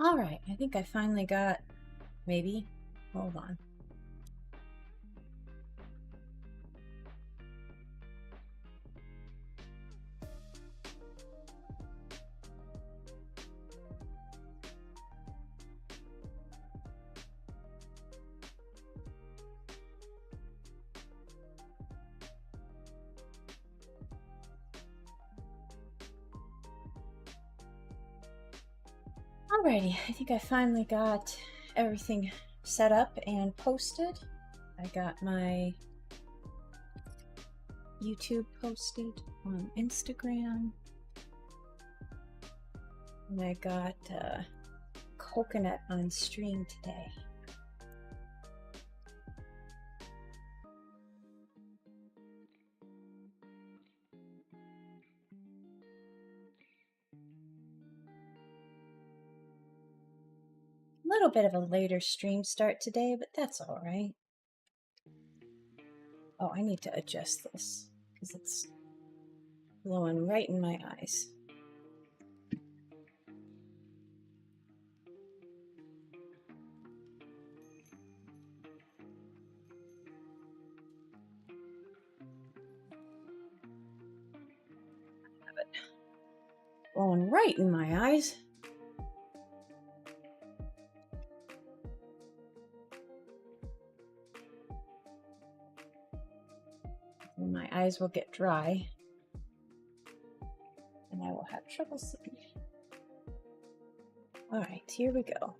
All right, I think I finally got, maybe, hold on. Alrighty, I think I finally got everything set up and posted. I got my YouTube posted on Instagram. And I got coconut on stream today. A little bit of a later stream start today, but that's all right. Oh, I need to adjust this because it's blowing right in my eyes. Have it blowing right in my eyes. And my eyes will get dry and I will have trouble sleeping. All right, here we go.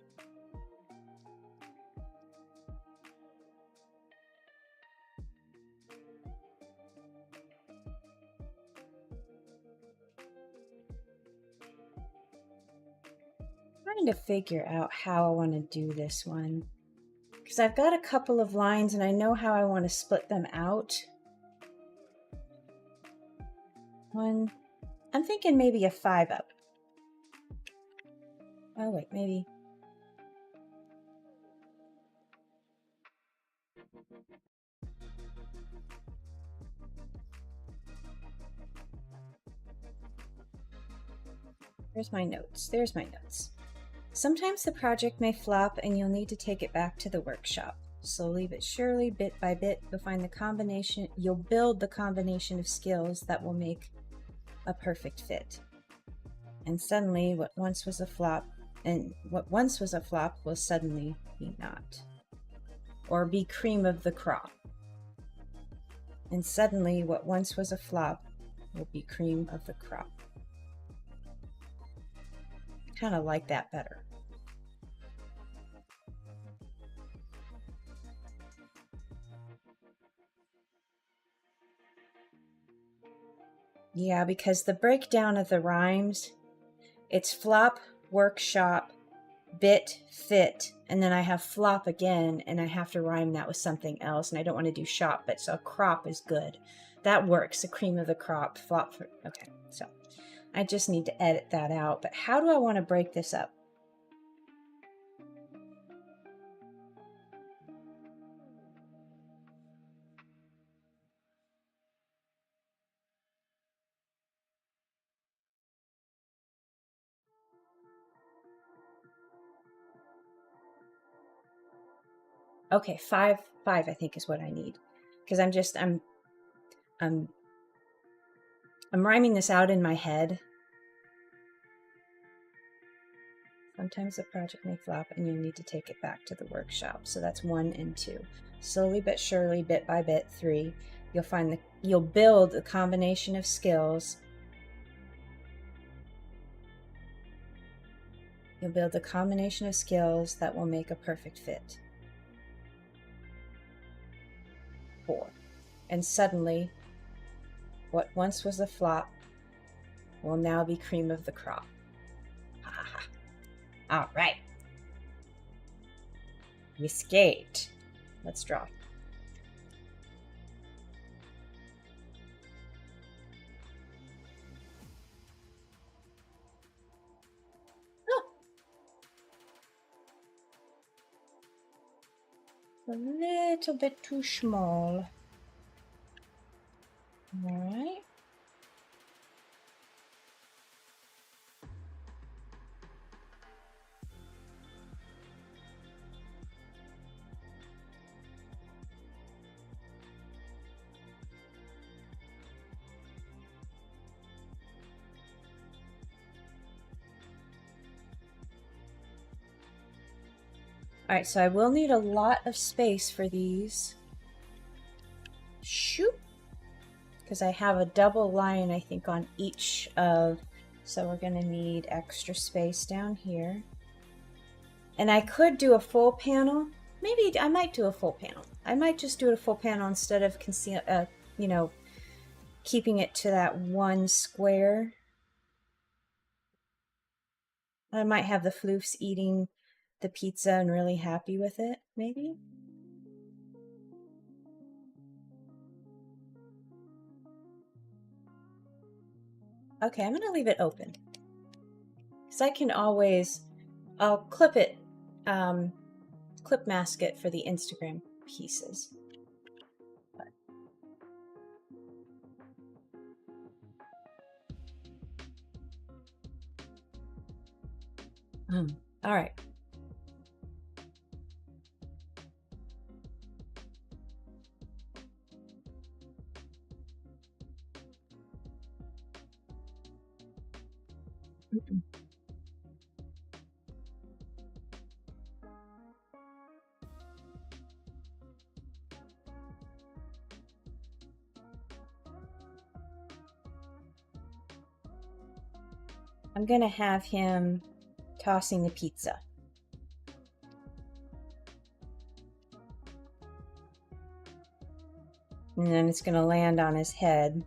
Trying to figure out how I want to do this one, because I've got a couple of lines and I know how I want to split them out. One, I'm thinking maybe a 5 up. Oh wait, maybe. There's my notes. There's my notes. Sometimes the project may flop and you'll need to take it back to the workshop. Slowly but surely, bit by bit, you'll build the combination of skills that will make a perfect fit. And suddenly what once was a flop will suddenly be not. Or be cream of the crop. And suddenly what once was a flop will be cream of the crop. I kind of like that better. Yeah, because the breakdown of the rhymes, it's flop, workshop, bit, fit, and then I have flop again, and I have to rhyme that with something else, and I don't want to do shop, but so crop is good. That works, the cream of the crop, flop. Okay, so I just need to edit that out, but how do I want to break this up? Okay, five I think is what I need, because I'm rhyming this out in my head. Sometimes the project may flop and you'll need to take it back to the workshop. So that's 1 and 2. Slowly but surely, bit by bit, 3. You'll build a combination of skills. You'll build a combination of skills that will make a perfect fit. 4. And suddenly, what once was a flop will now be cream of the crop. Ha ha ha. All right. We escaped. Let's draw. A little bit too small. All right. All right, so I will need a lot of space for these. Shoot. Because I have a double line, I think, on each of, so we're going to need extra space down here. And I could do a full panel. Maybe I might do a full panel. I might just do a full panel instead of keeping it to that one square. I might have the floofs eating the pizza and really happy with it, maybe. Okay, I'm gonna leave it open because I can always, I'll clip it, clip mask it for the Instagram pieces. All right. I'm gonna have him tossing the pizza. And then it's going to land on his head.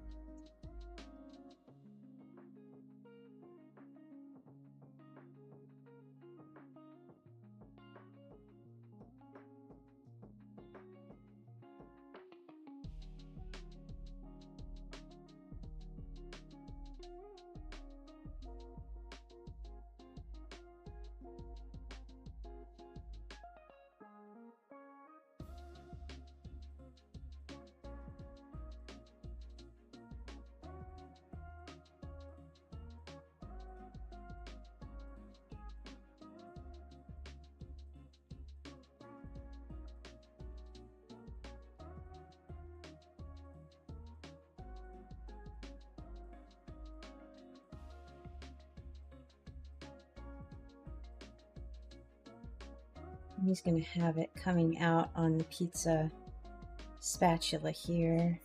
He's going to have it coming out on the pizza spatula here.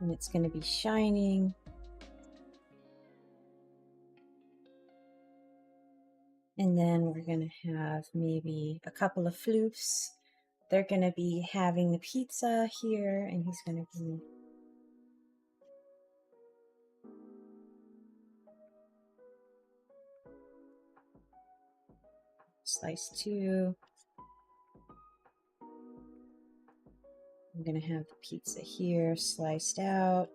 And it's going to be shining. And then we're going to have maybe a couple of floofs. They're going to be having the pizza here, and he's going to be slice 2. I'm going to have the pizza here sliced out.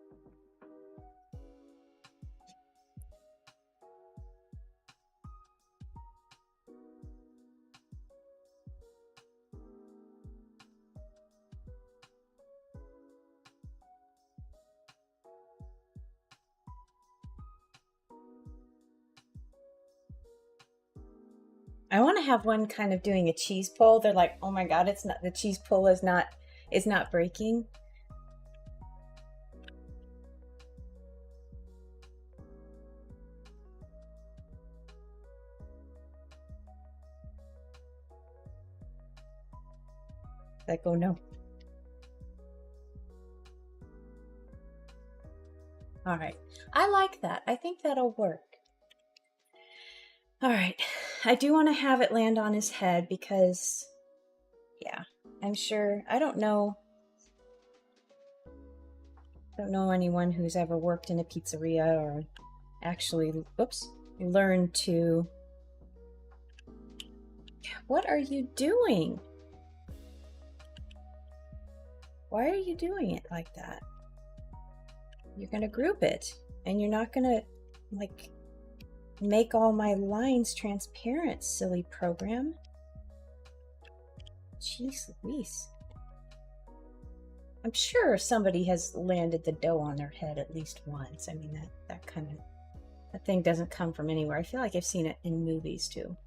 I want to have one kind of doing a cheese pull. They're like, oh my god, it's not, the cheese pull is not breaking. Like, oh no. All right, I like that. I think that'll work. All right, I do want to have it land on his head because, yeah, I'm sure, I don't know anyone who's ever worked in a pizzeria or actually, oops, learned to, what are you doing? Why are you doing it like that? You're gonna group it, and you're not gonna, like, make all my lines transparent, silly program. Jeez Louise. I'm sure somebody has landed the dough on their head at least once. I mean, that thing doesn't come from anywhere. I feel like I've seen it in movies too.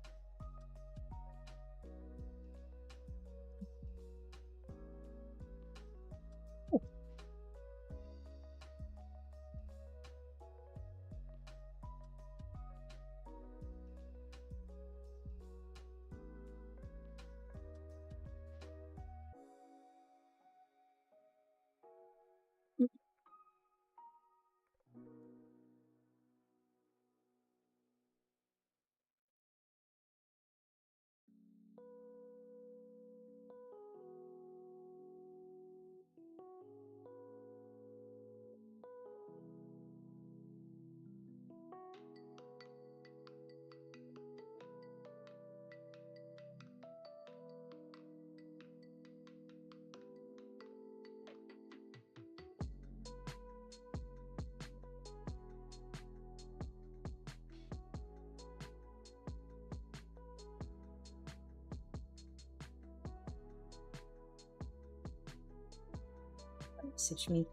Message me.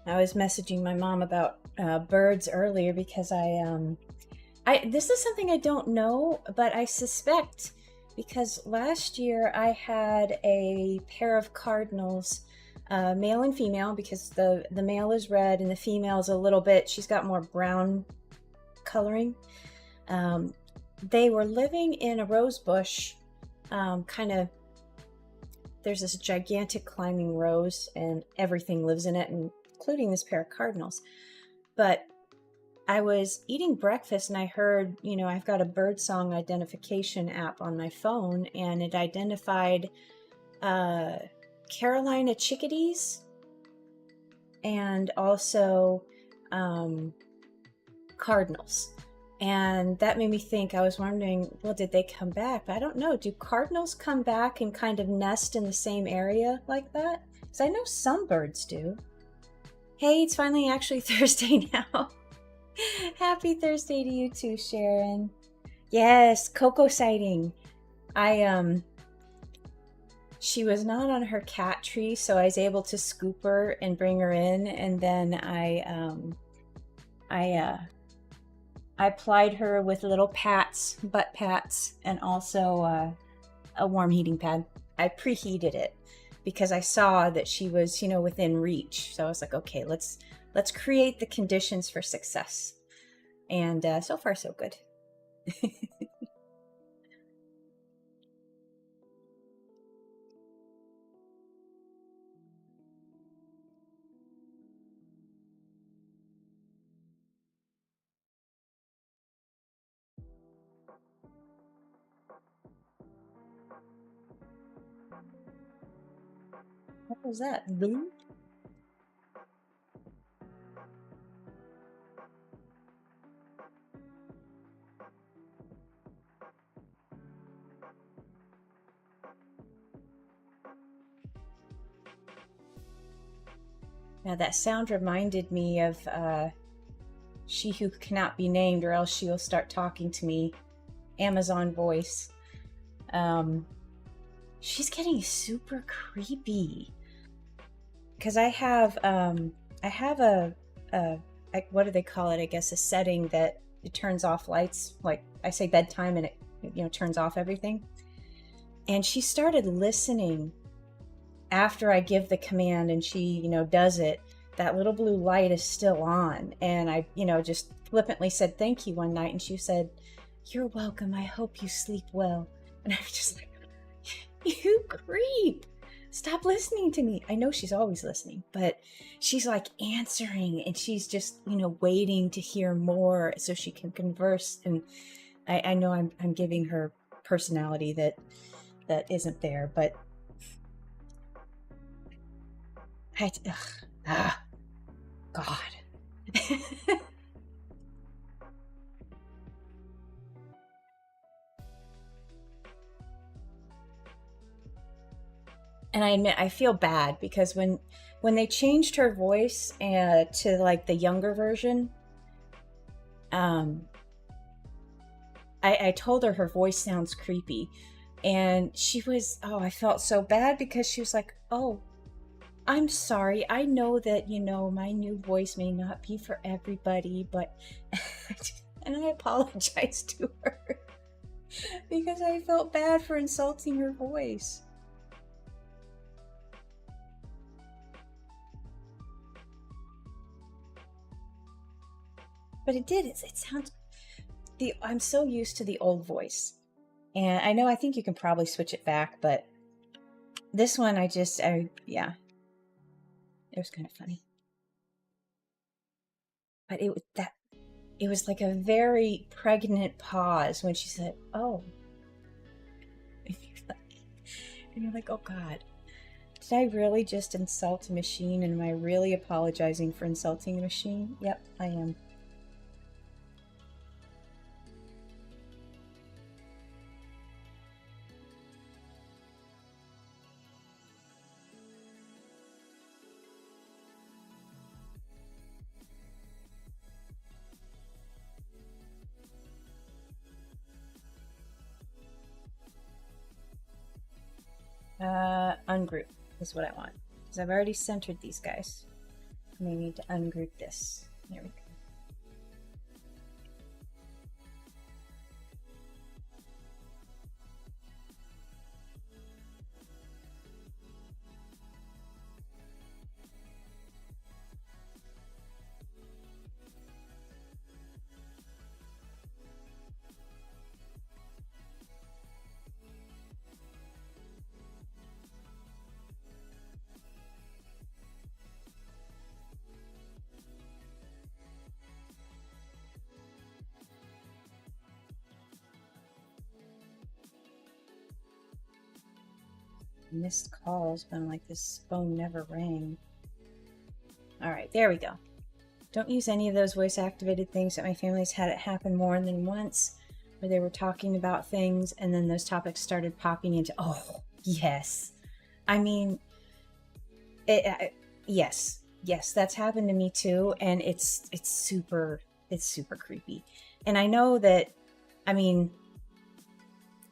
I was messaging my mom about birds earlier because this is something I don't know, but I suspect because last year I had a pair of cardinals, male and female, because the male is red and the female is a little bit, she's got more brown coloring. They were living in a rose bush, kind of, there's this gigantic climbing rose and everything lives in it, including this pair of cardinals. But I was eating breakfast and I heard, I've got a birdsong identification app on my phone, and it identified Carolina chickadees and also cardinals. And that made me think, I was wondering, well, did they come back? But I don't know. Do cardinals come back and kind of nest in the same area like that? Because I know some birds do. Hey, it's finally actually Thursday now. Happy Thursday to you too, Sharon. Yes, Coco sighting. She was not on her cat tree, so I was able to scoop her and bring her in, and then I plied her with little pats, butt pats, and also a warm heating pad. I preheated it because I saw that she was, within reach. So I was like, okay, let's create the conditions for success. And so far, so good. What was that? Blue? Now that sound reminded me of She Who Cannot Be Named, or else she will start talking to me. Amazon voice. She's getting super creepy. Because I have a what do they call it? I guess a setting that it turns off lights. Like I say bedtime, and it turns off everything. And she started listening after I give the command, and she does it. That little blue light is still on, and I just flippantly said thank you one night, and she said, "You're welcome. I hope you sleep well." And I was just like, "You creep. Stop listening to me." I know she's always listening, but she's like answering, and she's just waiting to hear more so she can converse. And I know I'm giving her personality that isn't there, but God. And I admit I feel bad because when they changed her voice to like the younger version, I told her voice sounds creepy, and she was, I felt so bad because she was like, "Oh, I'm sorry. I know that my new voice may not be for everybody, but," and I apologized to her because I felt bad for insulting her voice. But it did. It sounds. I'm so used to the old voice, and I think you can probably switch it back, but this one yeah, it was kind of funny. But it was like a very pregnant pause when she said, "Oh," and you're like, "Oh God, did I really just insult a machine? And am I really apologizing for insulting a machine?" Yep, I am. Ungroup is what I want, because I've already centered these guys. And I need to ungroup this. There we go. Missed calls, but I'm like, this phone never rang. All right, there we go. Don't use any of those voice activated things that my family's had it happen more than once, where they were talking about things and then those topics started popping into, oh, yes. I mean, yes, that's happened to me too. And it's super creepy. And I know that, I mean,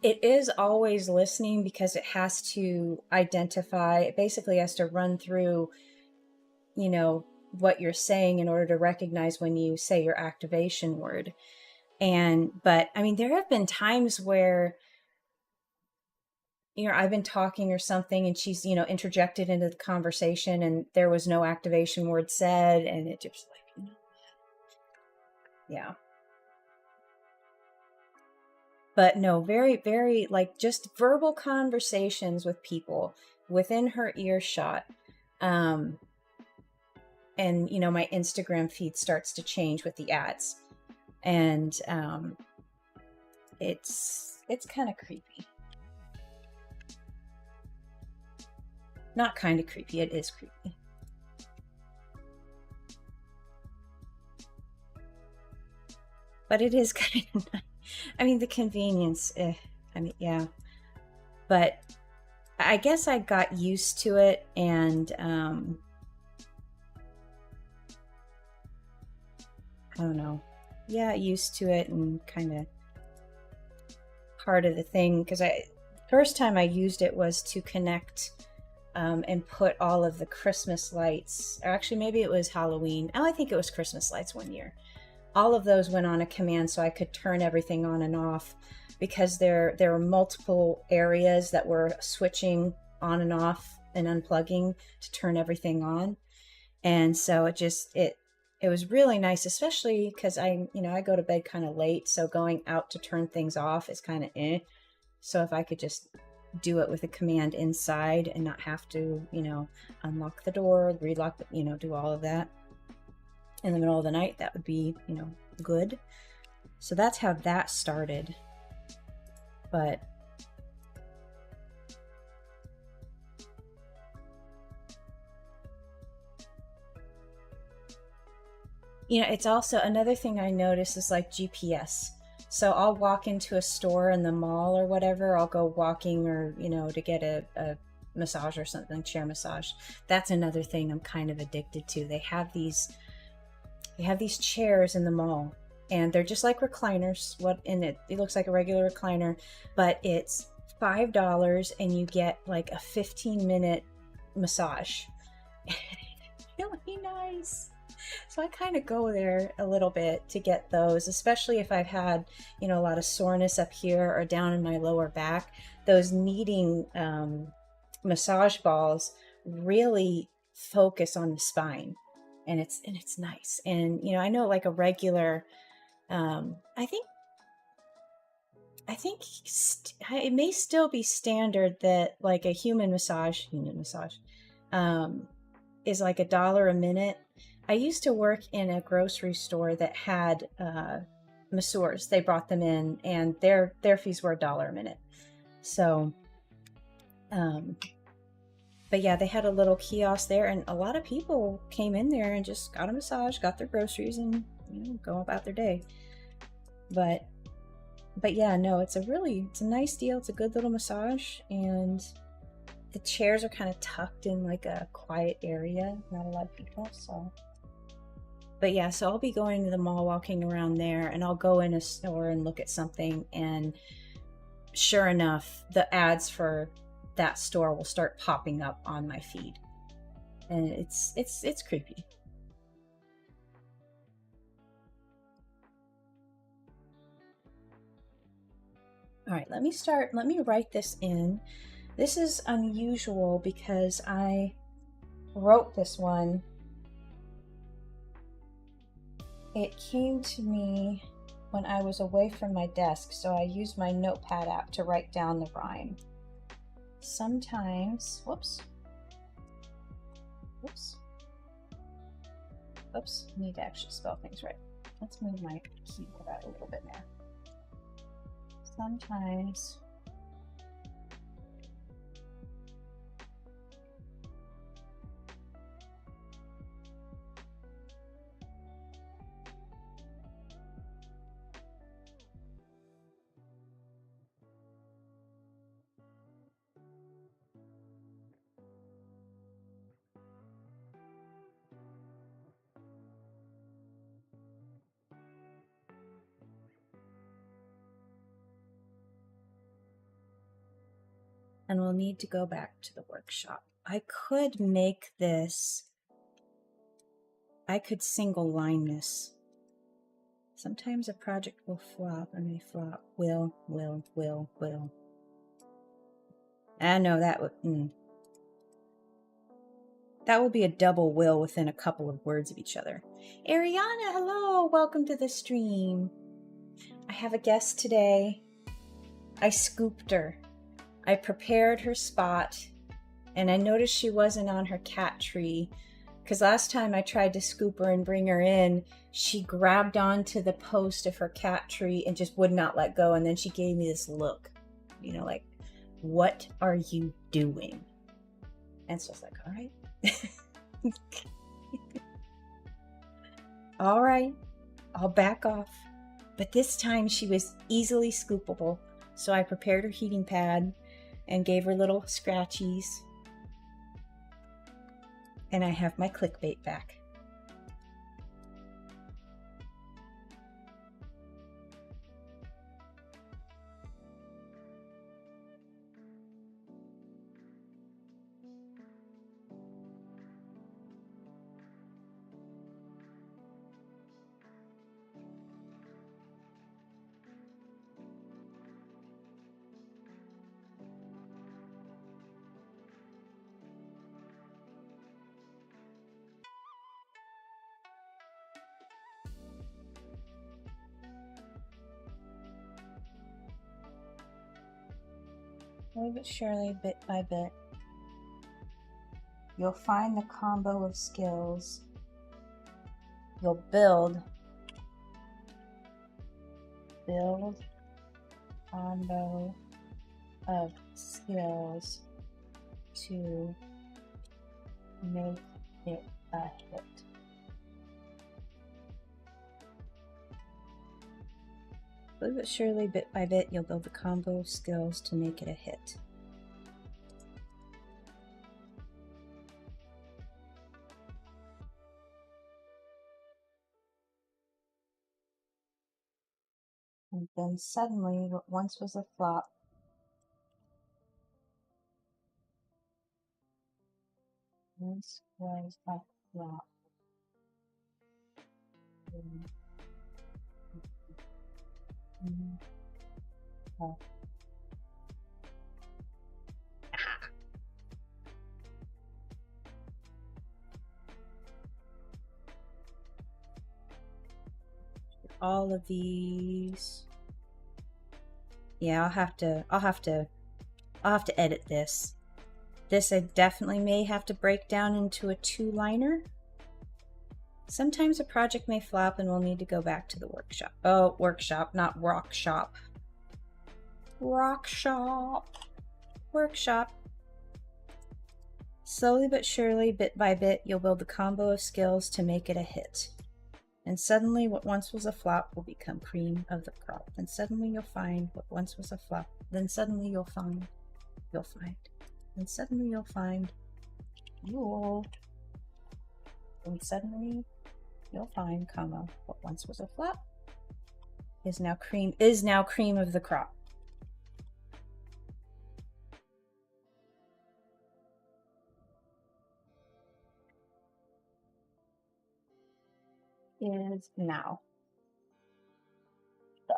it is always listening because it has to identify, it basically has to run through, you know, what you're saying in order to recognize when you say your activation word. But I mean, there have been times where, you know, I've been talking or something and she's, you know, interjected into the conversation and there was no activation word said, and it just like, you know, yeah. But no, very, very, like, just verbal conversations with people within her earshot. And, you know, my Instagram feed starts to change with the ads. And it's kind of creepy. Not kind of creepy, it is creepy. But it is kind of nice. I mean, the convenience, I mean, yeah. But I guess I got used to it, and I don't know. Yeah, used to it and kind of part of the thing, because first time I used it was to connect and put all of the Christmas lights, or actually maybe it was Halloween. Oh, I think it was Christmas lights one year. All of those went on a command so I could turn everything on and off, because there were multiple areas that were switching on and off and unplugging to turn everything on. And so it was really nice, especially because I go to bed kind of late, so going out to turn things off is kind of So if I could just do it with a command inside and not have to, you know, unlock the door, relock, you know, do all of that in the middle of the night, that would be, you know, good. So that's how that started. But you know, it's also another thing I notice is like GPS. So I'll walk into a store in the mall or whatever, I'll go walking, or, you know, to get a massage or something, chair massage. That's another thing I'm kind of addicted to. They have these chairs in the mall, and they're just like recliners. It looks like a regular recliner, but it's $5 and you get like a 15-minute massage. Really nice. So I kind of go there a little bit to get those, especially if I've had, you know, a lot of soreness up here or down in my lower back. Those kneading massage balls really focus on the spine, and it's nice. And, you know, I know like a regular, I think it may still be standard that like a human massage is like $1 a minute. I used to work in a grocery store that had masseurs. They brought them in, and their fees were $1 a minute. So, but yeah, they had a little kiosk there, and a lot of people came in there and just got a massage, got their groceries, and, you know, go about their day. But yeah, no, it's a nice deal. It's a good little massage, and the chairs are kind of tucked in like a quiet area, not a lot of people. So, but yeah, so I'll be going to the mall, walking around there, and I'll go in a store and look at something, and sure enough, the ads for that store will start popping up on my feed, and it's creepy. All right, let me write this in. This is unusual because I wrote this one. It came to me when I was away from my desk, so I used my notepad app to write down the rhyme. Sometimes, whoops, I need to actually spell things right. Let's move my keyboard out a little bit now. Sometimes and we'll need to go back to the workshop. I could make this, I could single line this. Sometimes a project will flop and may flop. Will. I know that would, that will be a double will within a couple of words of each other. Ariana, hello, welcome to the stream. I have a guest today. I scooped her. I prepared her spot, and I noticed she wasn't on her cat tree, because last time I tried to scoop her and bring her in, she grabbed onto the post of her cat tree and just would not let go, and then she gave me this look, you know, like, what are you doing? And so I was like, all right. All right, I'll back off. But this time she was easily scoopable, so I prepared her heating pad and gave her little scratchies. And I have my clickbait back. Slowly but surely, bit by bit, you'll find the combo of skills. You'll build combo of skills to make it a hit. Slowly but surely, bit by bit, you'll build the combo of skills to make it a hit. And then suddenly, what once was a flop was a flop. All of these. Yeah, I'll have to edit this. This I definitely may have to break down into a 2-liner. Sometimes a project may flop and we'll need to go back to the workshop. Oh, workshop, not rock shop. Rock shop. Workshop. Slowly but surely, bit by bit, you'll build the combo of skills to make it a hit. And suddenly what once was a flop will become cream of the crop. And suddenly you'll find what once was a flop. Then suddenly you'll find. And suddenly you'll find. And suddenly you'll find, comma, what once was a flop is now cream of the crop. Is now. So.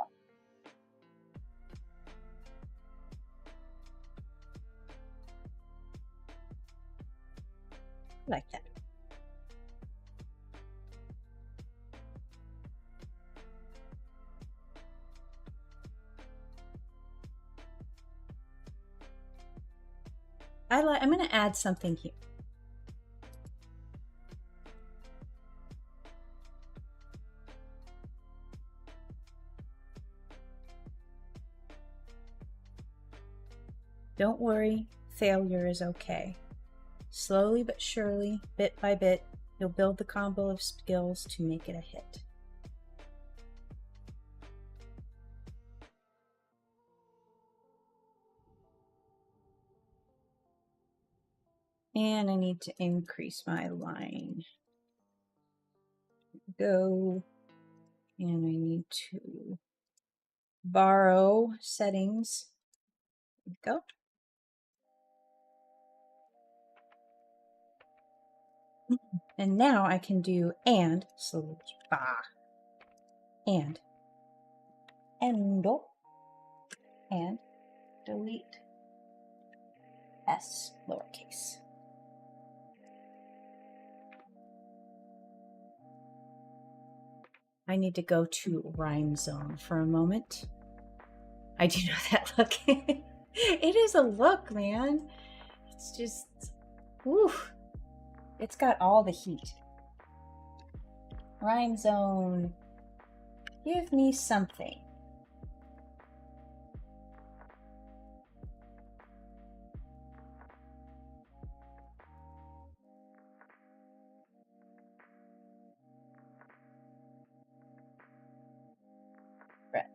Like that. I'm going to add something here. Don't worry, failure is okay. Slowly but surely, bit by bit, you'll build the combo of skills to make it a hit. And I need to increase my line. Go. And I need to borrow settings. There we go. And now I can do and ba and endo and delete s lowercase. I need to go to rhyme zone for a moment. I do know that look. It is a look, man. It's just, whew. It's got all the heat. Rhyme zone. Give me something. Fret.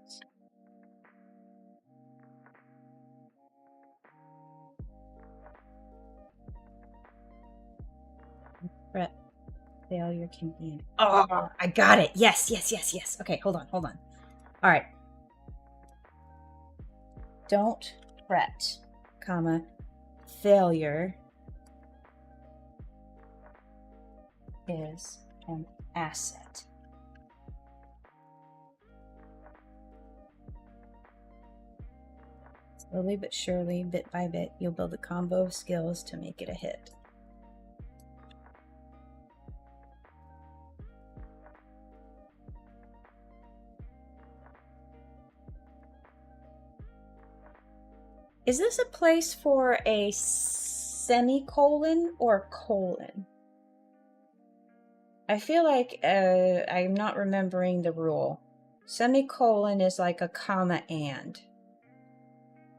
Fret. Failure can be. Oh, I got it. Yes, yes, yes, yes. Okay, hold on, hold on. All right. Don't fret, comma, failure is an asset. Slowly but surely, bit by bit, you'll build a combo of skills to make it a hit. Is this a place for a semicolon or colon? I feel like I'm not remembering the rule. Semicolon is like a comma and.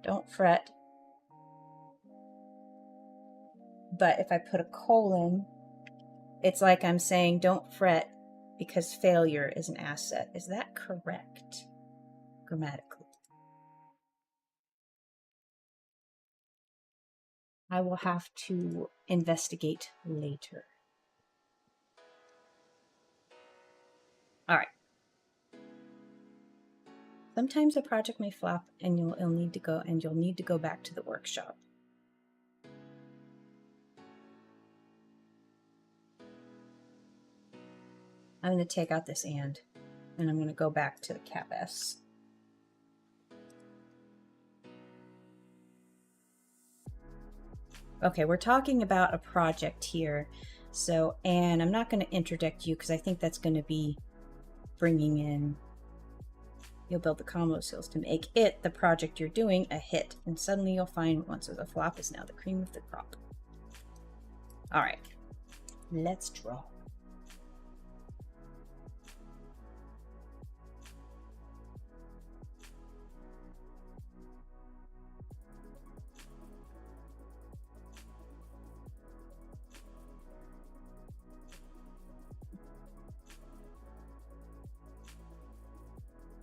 Don't fret. But if I put a colon, it's like I'm saying don't fret because failure is an asset. Is that correct grammatically? I will have to investigate later. All right. Sometimes a project may flop and you'll need to go back to the workshop. I'm going to take out this and I'm going to go back to the CAPS. Okay, we're talking about a project here. So, and I'm not going to interdict you because I think that's going to be bringing in, you'll build the combo skills to make it, the project you're doing, a hit. And suddenly you'll find once the flop is now the cream of the crop. All right, let's draw.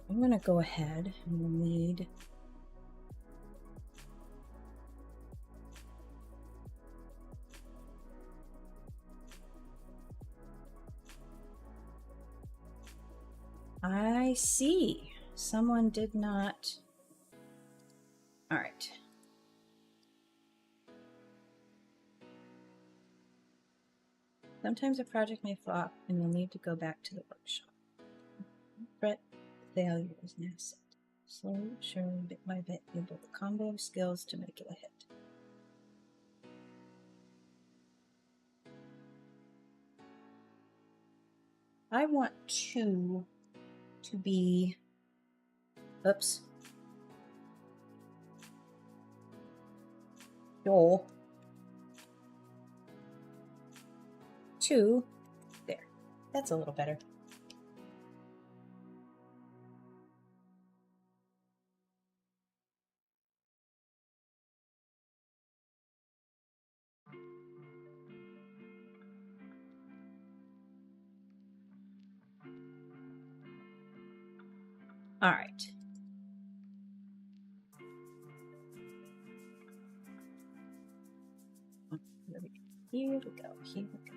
I'm going to go ahead and lead I see. Someone did not. All right. Sometimes a project may flop and you'll need to go back to the workshop. Fret, failure is an asset. Slowly, surely, bit by bit, you'll build a combo of skills to make it a hit. I want two to be, oops, Joel, 2, there. That's a little better. All right. Here we go. Here we go.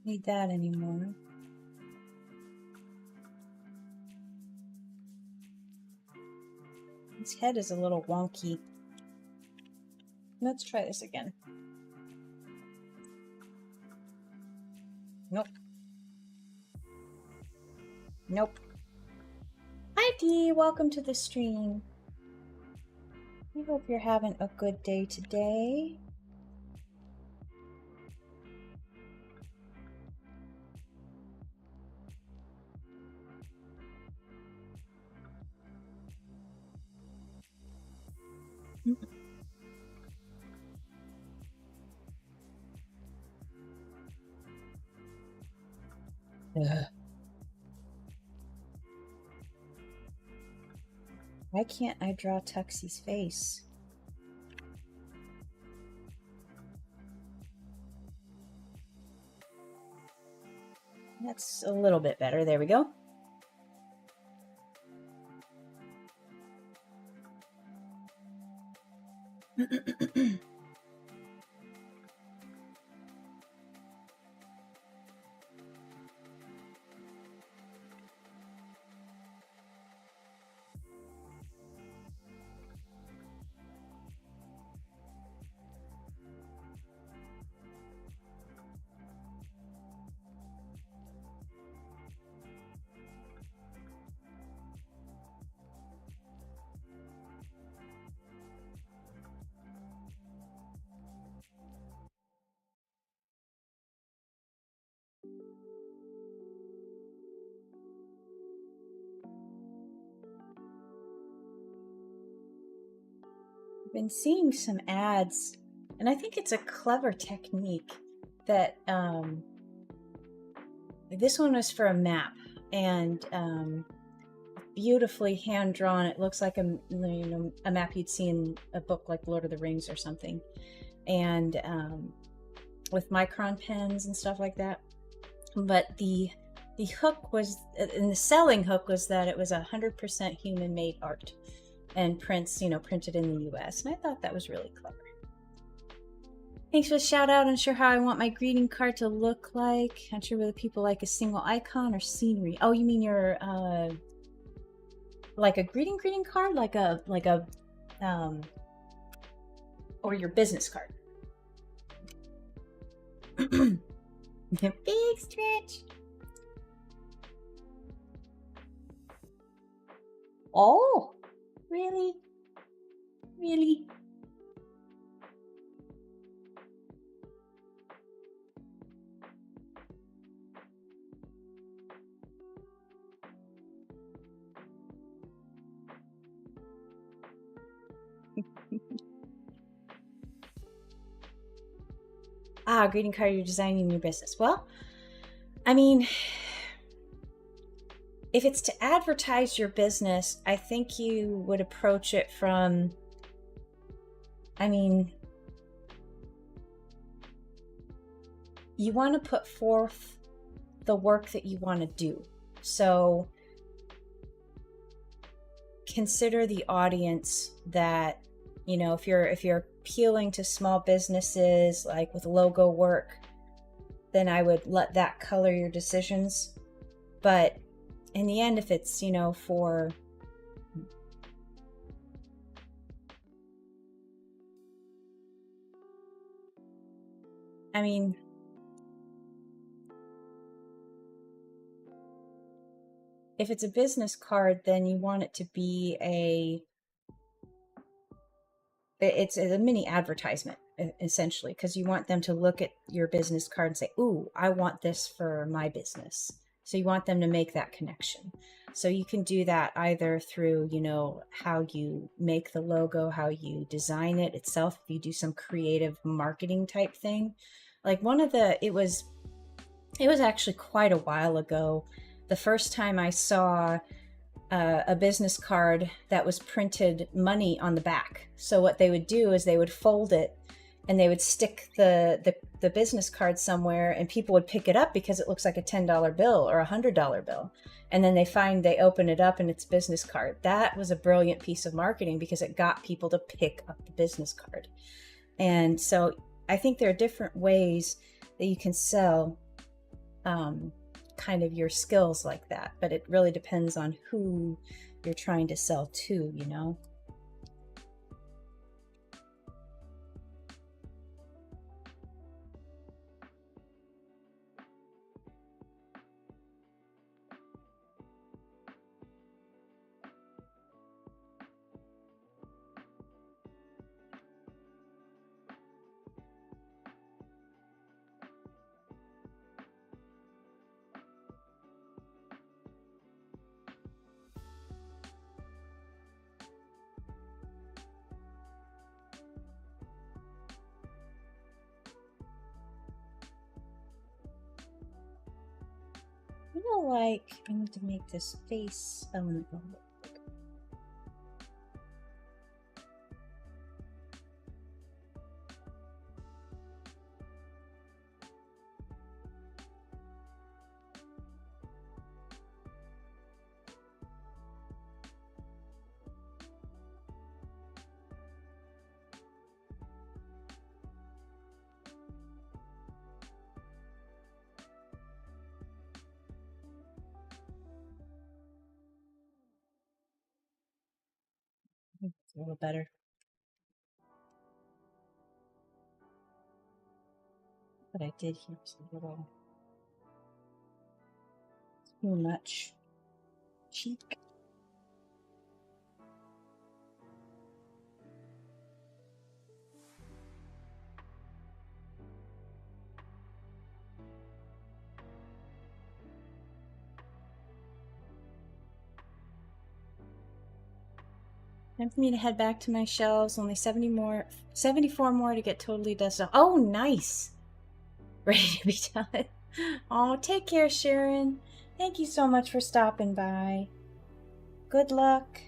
Need that anymore. His head is a little wonky. Let's try this again. Nope. Nope. Hi Dee, welcome to the stream. I hope you're having a good day today. Ugh. Why can't I draw Tuxie's face? That's a little bit better. There we go. Been seeing some ads, and I think it's a clever technique that this one was for a map, and beautifully hand drawn. It looks like a map you'd see in a book like Lord of the Rings or something, and with micron pens and stuff like that. But the hook was, and the selling hook was that it was 100% human made art and prints, printed in the US. And I thought that was really clever. Thanks for the shout out. Unsure how I want my greeting card to look like. Not sure whether people like a single icon or scenery. Oh, you mean your like a greeting card, like a or your business card. Big stretch. Oh, really? Really? Greeting card you're designing your business. Well, I mean, if it's to advertise your business, I think you would approach it from, you want to put forth the work that you want to do. So consider the audience that, if you're appealing to small businesses, like with logo work, then I would let that color your decisions. But in the end, if it's, for if it's a business card, then you want it to be it's a mini advertisement, essentially, because you want them to look at your business card and say, ooh, I want this for my business. So you want them to make that connection. So you can do that either through, how you make the logo, how you design it itself, if you do some creative marketing type thing. Like it was actually quite a while ago, the first time I saw a business card that was printed money on the back. So what they would do is they would fold it and they would stick the business card somewhere, and people would pick it up because it looks like a $10 bill or a $100 bill. And then they open it up and it's a business card. That was a brilliant piece of marketing because it got people to pick up the business card. And so I think there are different ways that you can sell kind of your skills like that, but it really depends on who you're trying to sell to, feel like I need to make this face element. It's a little better. What I did here was a little too much cheek. Time for me to head back to my shelves. Only 74 more to get totally dusted off. Oh, nice. Ready to be done. Oh, take care, Sharon. Thank you so much for stopping by. Good luck.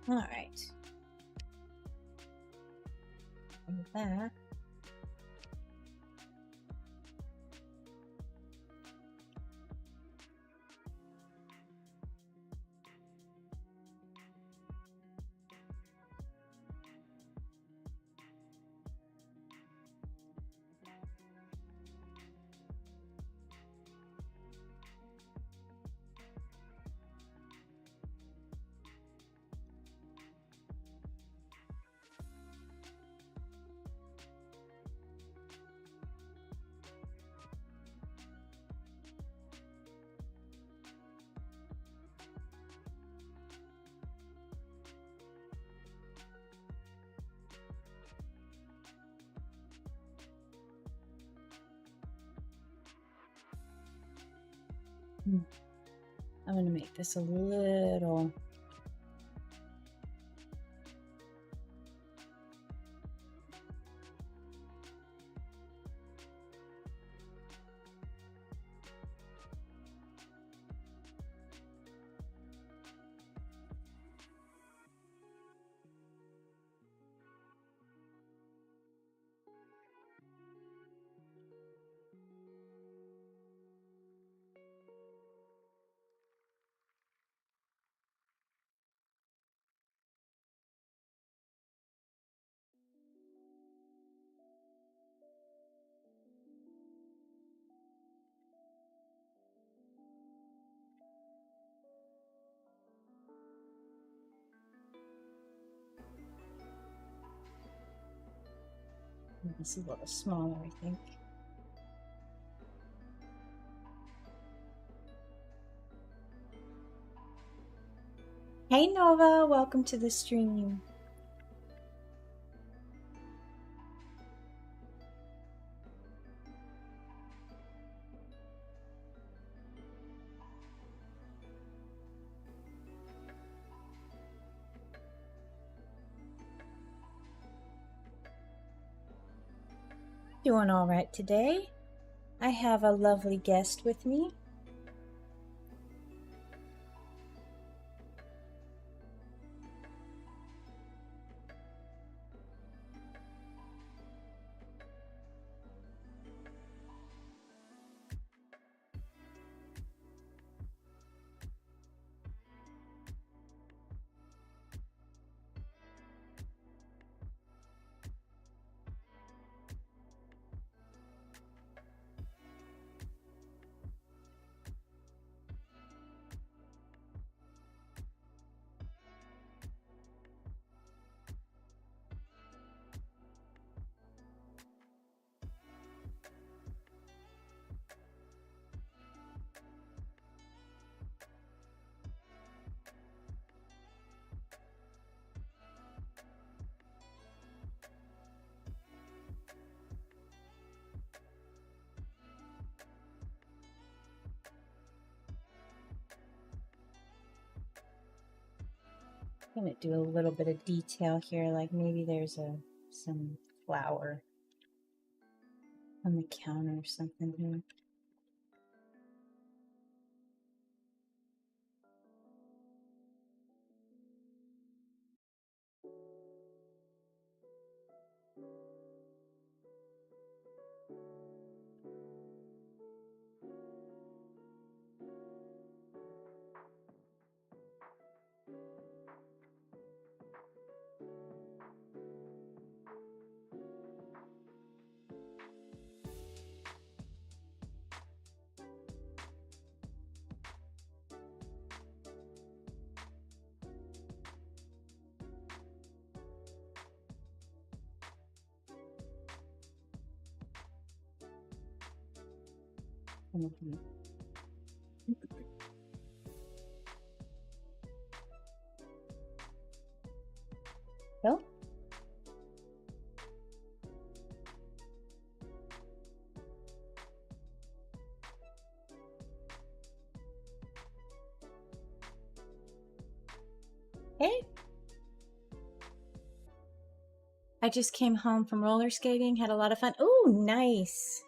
All right. And that. I'm going to make this a little This is a little smaller, I think. Hey Nova, welcome to the stream. Doing all right today. I have a lovely guest with me. I'm gonna do a little bit of detail here, like maybe there's some flour on the counter or something here. Mm-hmm. So, hey, I just came home from roller skating, had a lot of fun. Oh, nice.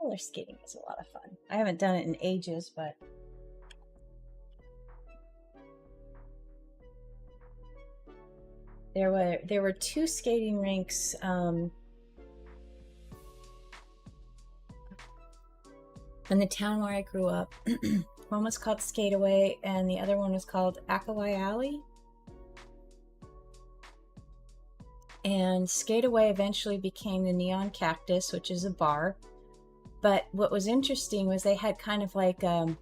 Roller skating is a lot of fun. I haven't done it in ages, but there were two skating rinks in the town where I grew up. One was called Skateaway and the other one was called Akawai Alley. And Skateaway eventually became the Neon Cactus, which is a bar. But what was interesting was they had kind of like a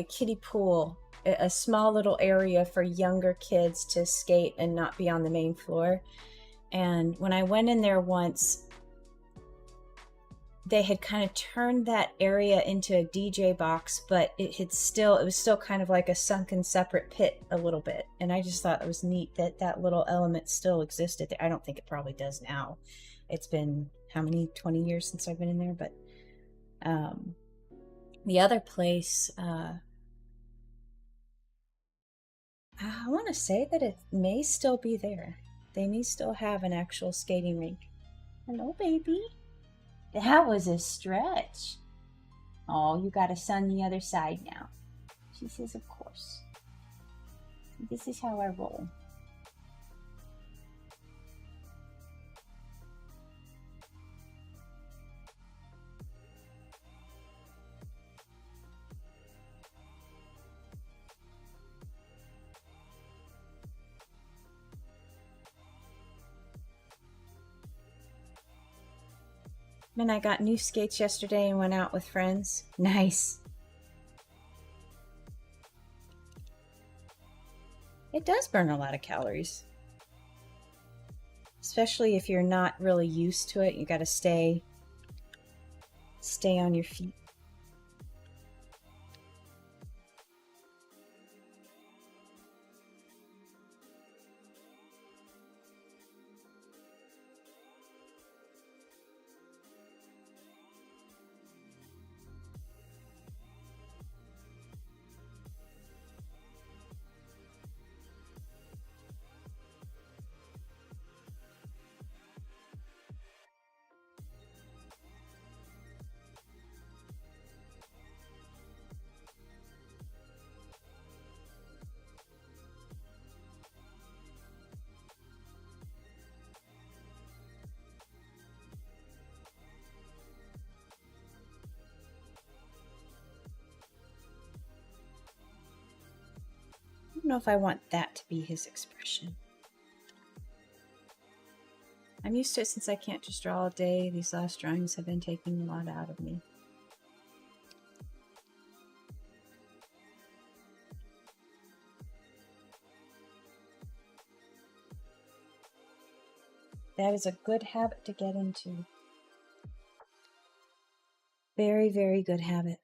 kiddie pool, a small little area for younger kids to skate and not be on the main floor. And when I went in there once, they had kind of turned that area into a DJ box, but it was still kind of like a sunken separate pit a little bit. And I just thought it was neat that that little element still existed there. I don't think it probably does now. It's been how many 20 years since I've been in there, but the other place, I want to say that it may still be there. They may still have an actual skating rink. Hello, baby. That was a stretch. Oh, you got a son the other side now. She says, of course. This is how I roll. And I got new skates yesterday and went out with friends. Nice. It does burn a lot of calories. especially if you're not really used to it. You got to stay on your feet. I don't know if I want that to be his expression. I'm used to it since I can't just draw all day. These last drawings have been taking a lot out of me. That is a good habit to get into. Very, very good habit.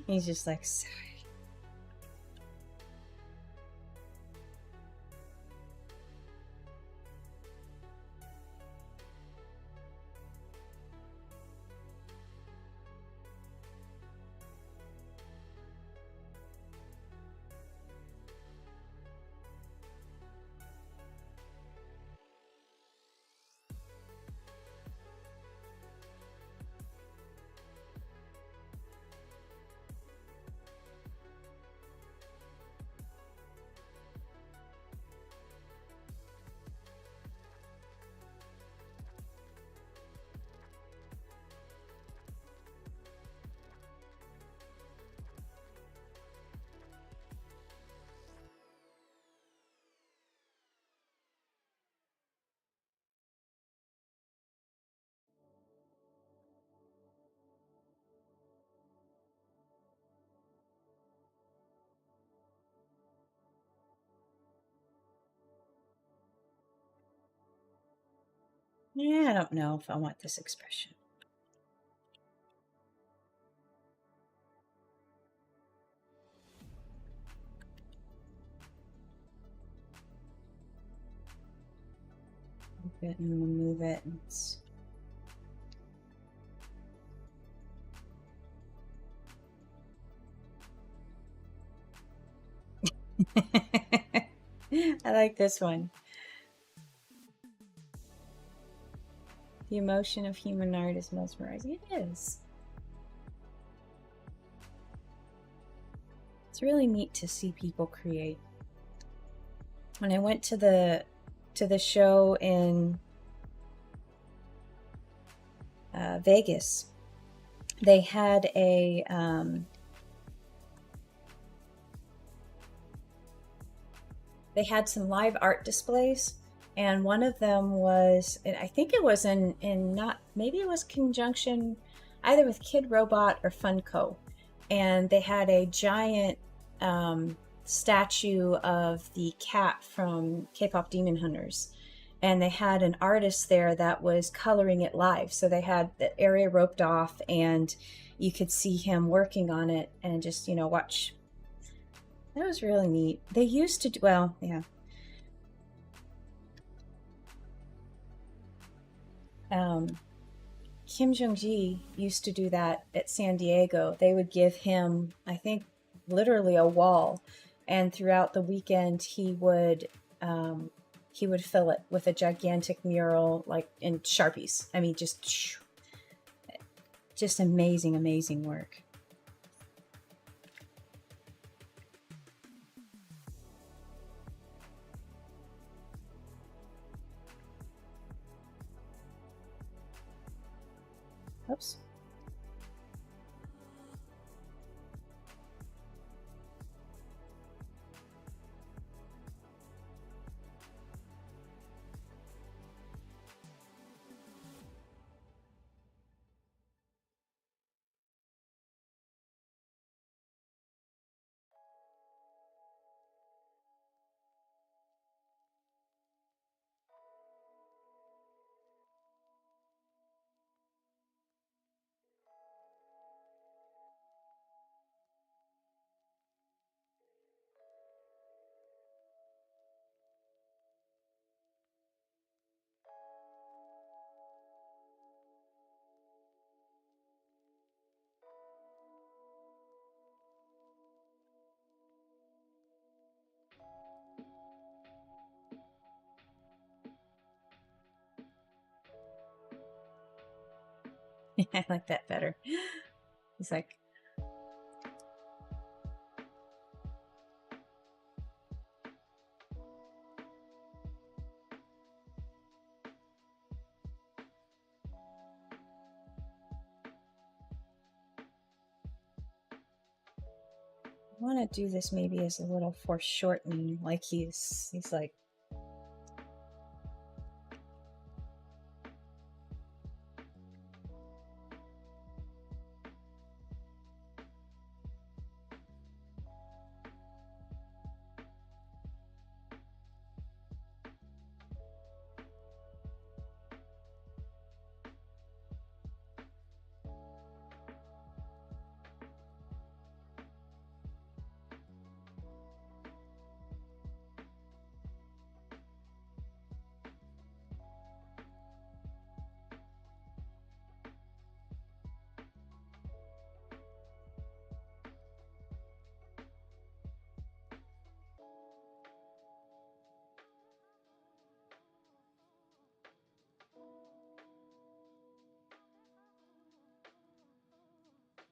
He's just like, sorry. Yeah, I don't know if I want this expression. Move it and remove it. And it's... I like this one. The emotion of human art is mesmerizing. It is. It's really neat to see people create. When I went to the show in Vegas, they had a they had some live art displays, and one of them was, I think it was in not, maybe it was conjunction either with Kid Robot or Funko, and they had a giant statue of the cat from K-pop Demon Hunters, and they had an artist there that was coloring it live. So they had the area roped off, and you could see him working on it and just, you know, watch. That was really neat. They used to do, well, yeah. Kim Jong-gi used to do that at San Diego. They would give him, I think, literally a wall, and throughout the weekend he would fill it with a gigantic mural, like in Sharpies. I mean, just amazing, amazing work. Oops. I like that better. He's like, I want to do this maybe as a little foreshortening, like he's like,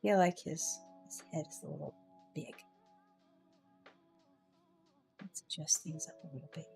yeah, like his head is a little big. Let's adjust things up a little bit.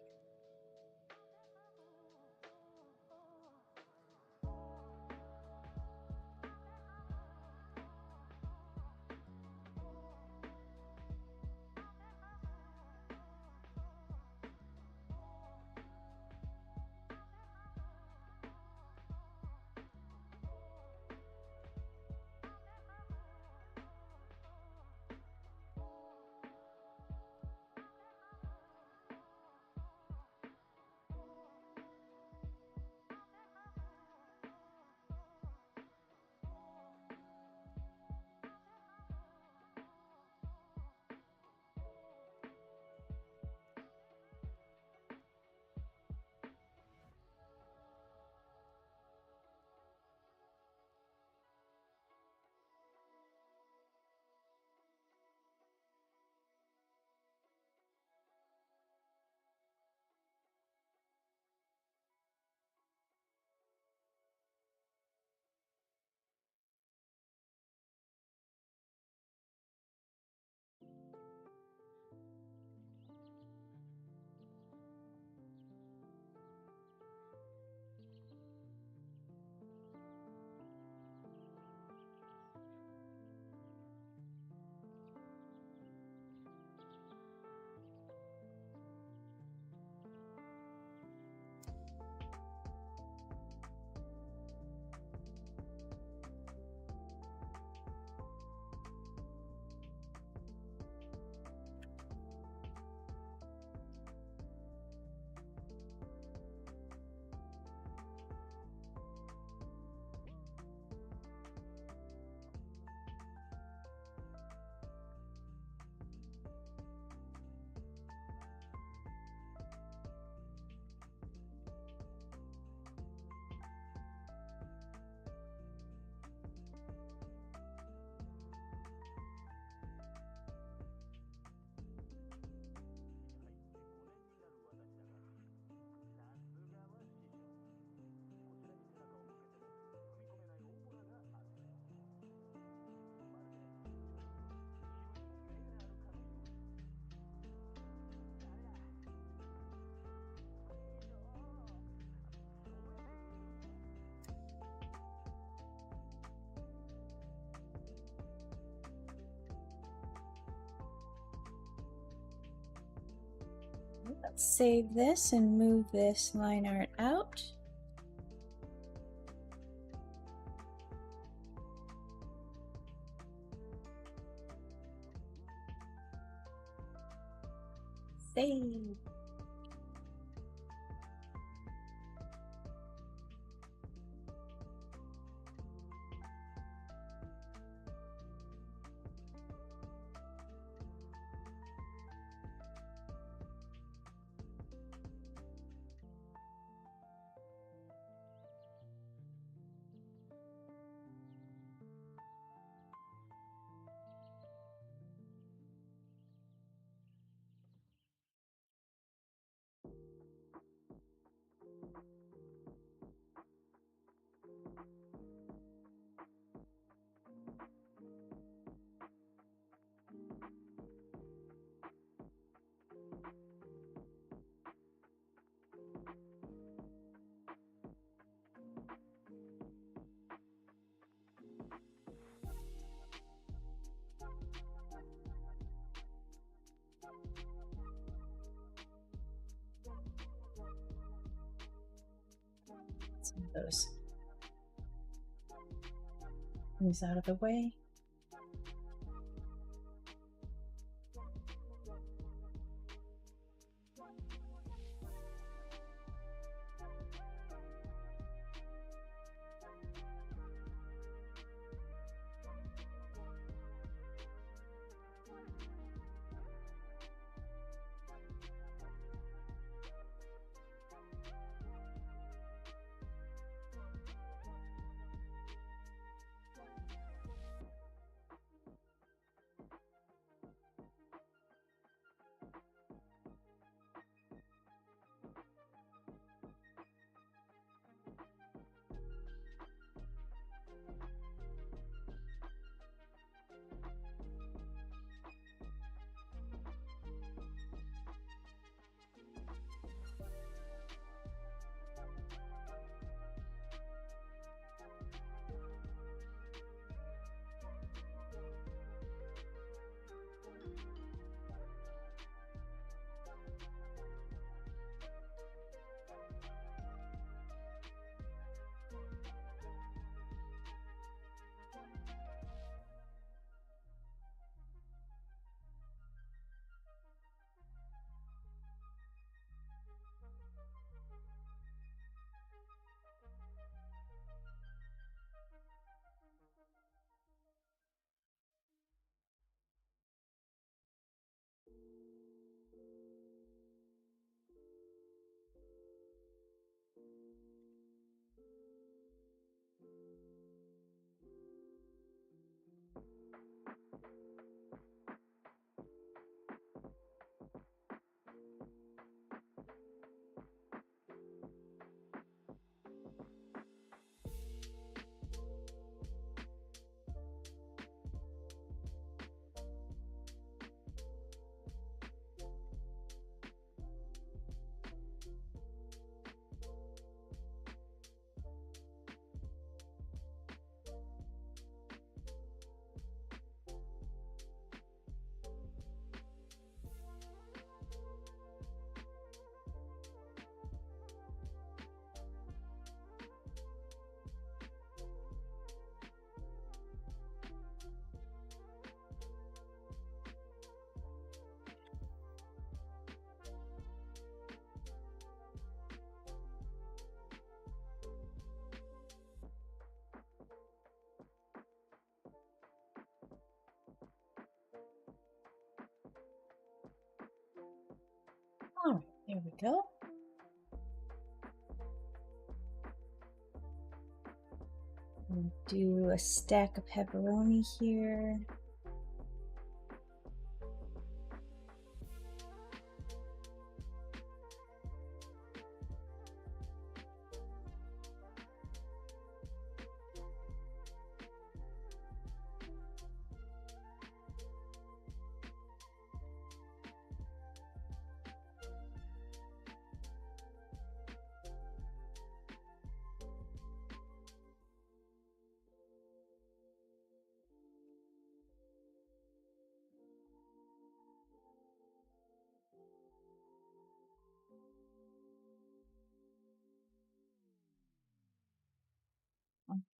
Let's save this and move this line art out. Save. Some of those things out of the way. All right, there we go. We'll do a stack of pepperoni here.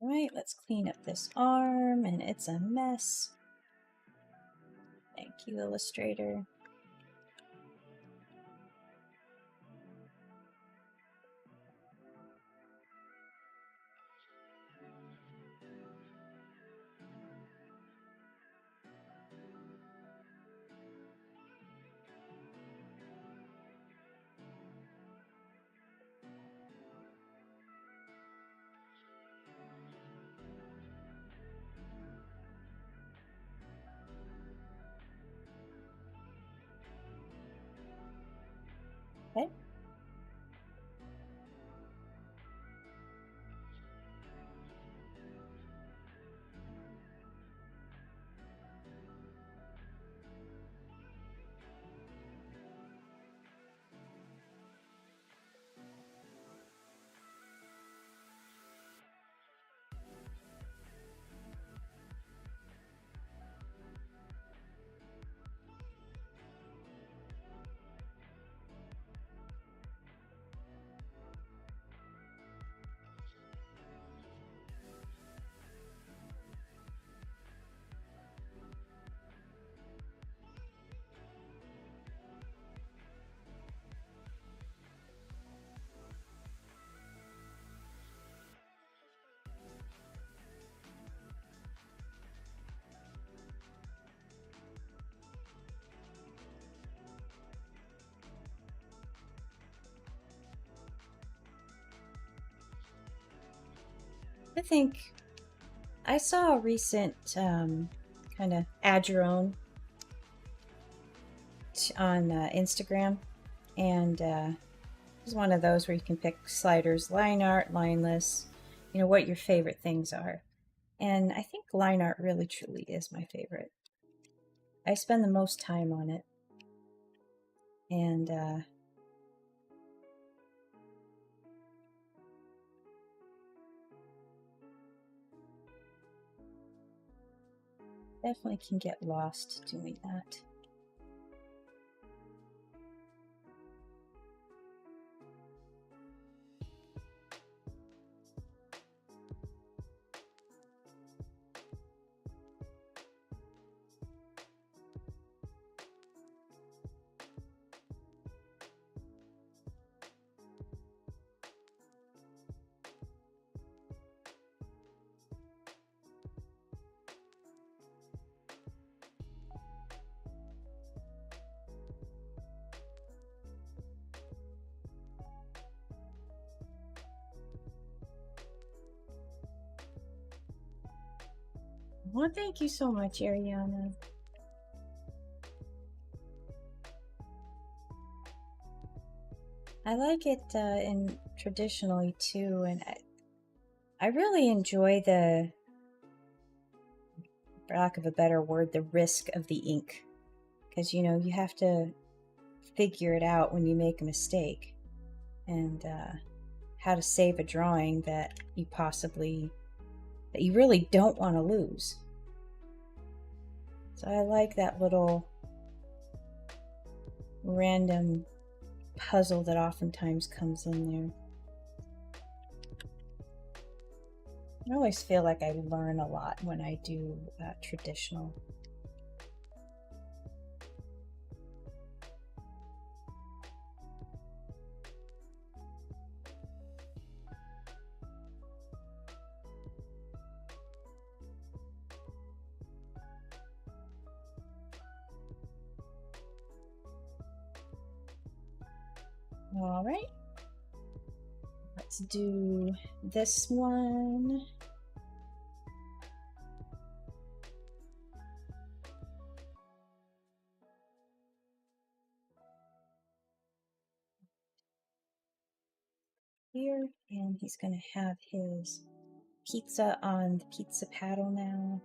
All right, let's clean up this arm, and it's a mess. Thank you, Illustrator. Okay. I think I saw a recent kind of add your own on Instagram, and it's one of those where you can pick sliders, line art, lineless, you know, what your favorite things are. And I think line art really truly is my favorite. I spend the most time on it. And definitely can get lost doing that. Well, thank you so much, Ariana. I like it in traditionally too, and I really enjoy the, for lack of a better word, the risk of the ink, because you know you have to figure it out when you make a mistake, and how to save a drawing that you really don't want to lose. So I like that little random puzzle that oftentimes comes in there. I always feel like I learn a lot when I do traditional. All right, let's do this one. Here, and he's going to have his pizza on the pizza paddle now.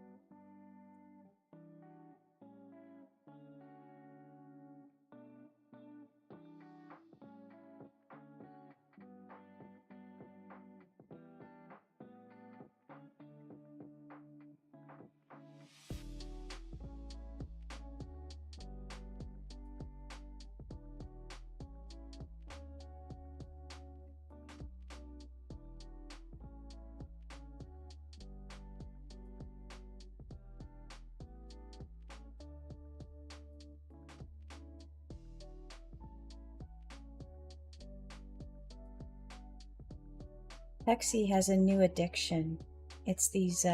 Lexi has a new addiction. It's these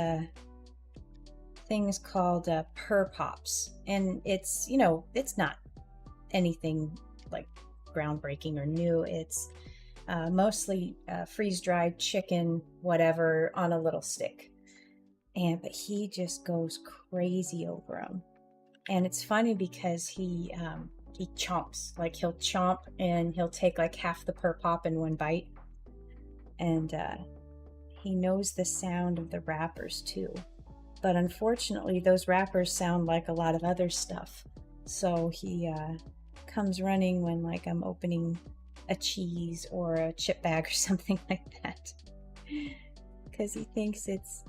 things called purr pops, and it's, you know, it's not anything like groundbreaking or new. It's mostly freeze-dried chicken, whatever, on a little stick. But he just goes crazy over them. And it's funny because he chomps. Like, he'll chomp and he'll take like half the purr pop in one bite. And he knows the sound of the wrappers too. But unfortunately, those wrappers sound like a lot of other stuff. So he comes running when, like, I'm opening a cheese or a chip bag or something like that. Because he thinks it's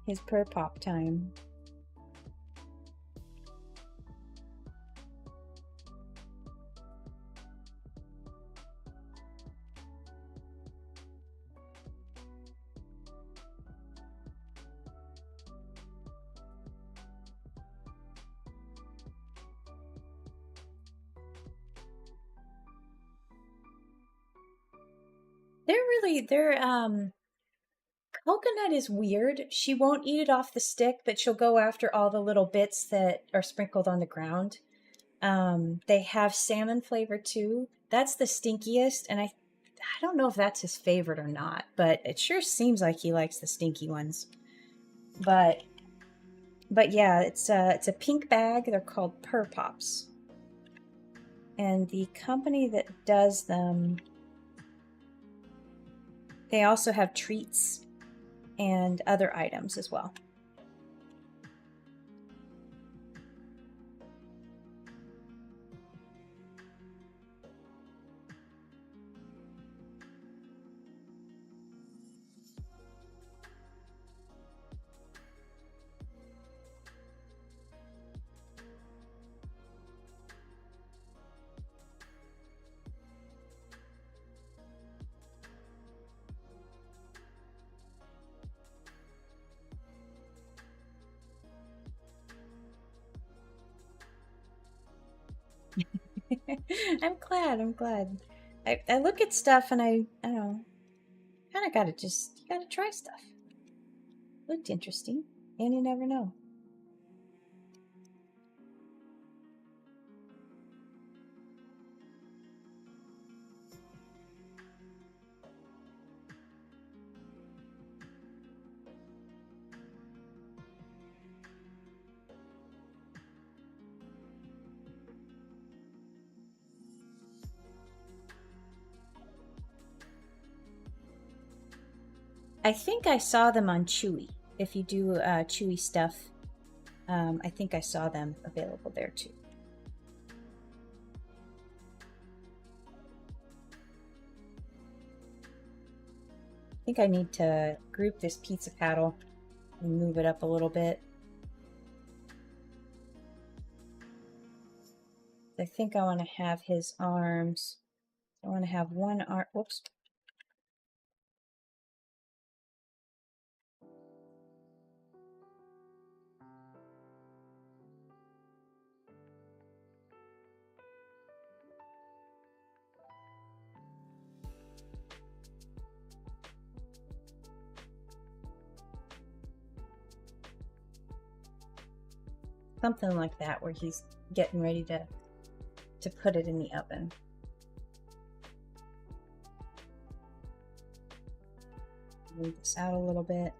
his purr pop time. Coconut is weird. She won't eat it off the stick, but she'll go after all the little bits that are sprinkled on the ground. They have salmon flavor too. That's the stinkiest, and I don't know if that's his favorite or not, but it sure seems like he likes the stinky ones. But yeah, it's a pink bag. They're called Purr Pops. And the company that does them, they also have treats and other items as well. I'm glad. I look at stuff and I don't know, kind of gotta you gotta try stuff. Looked interesting, and you never know. I think I saw them on Chewy. If you do Chewy stuff, I think I saw them available there too. I think I need to group this pizza paddle and move it up a little bit. I think I want to have his arms. I want to have one arm. Whoops. Something like that, where he's getting ready to put it in the oven. Move this out a little bit.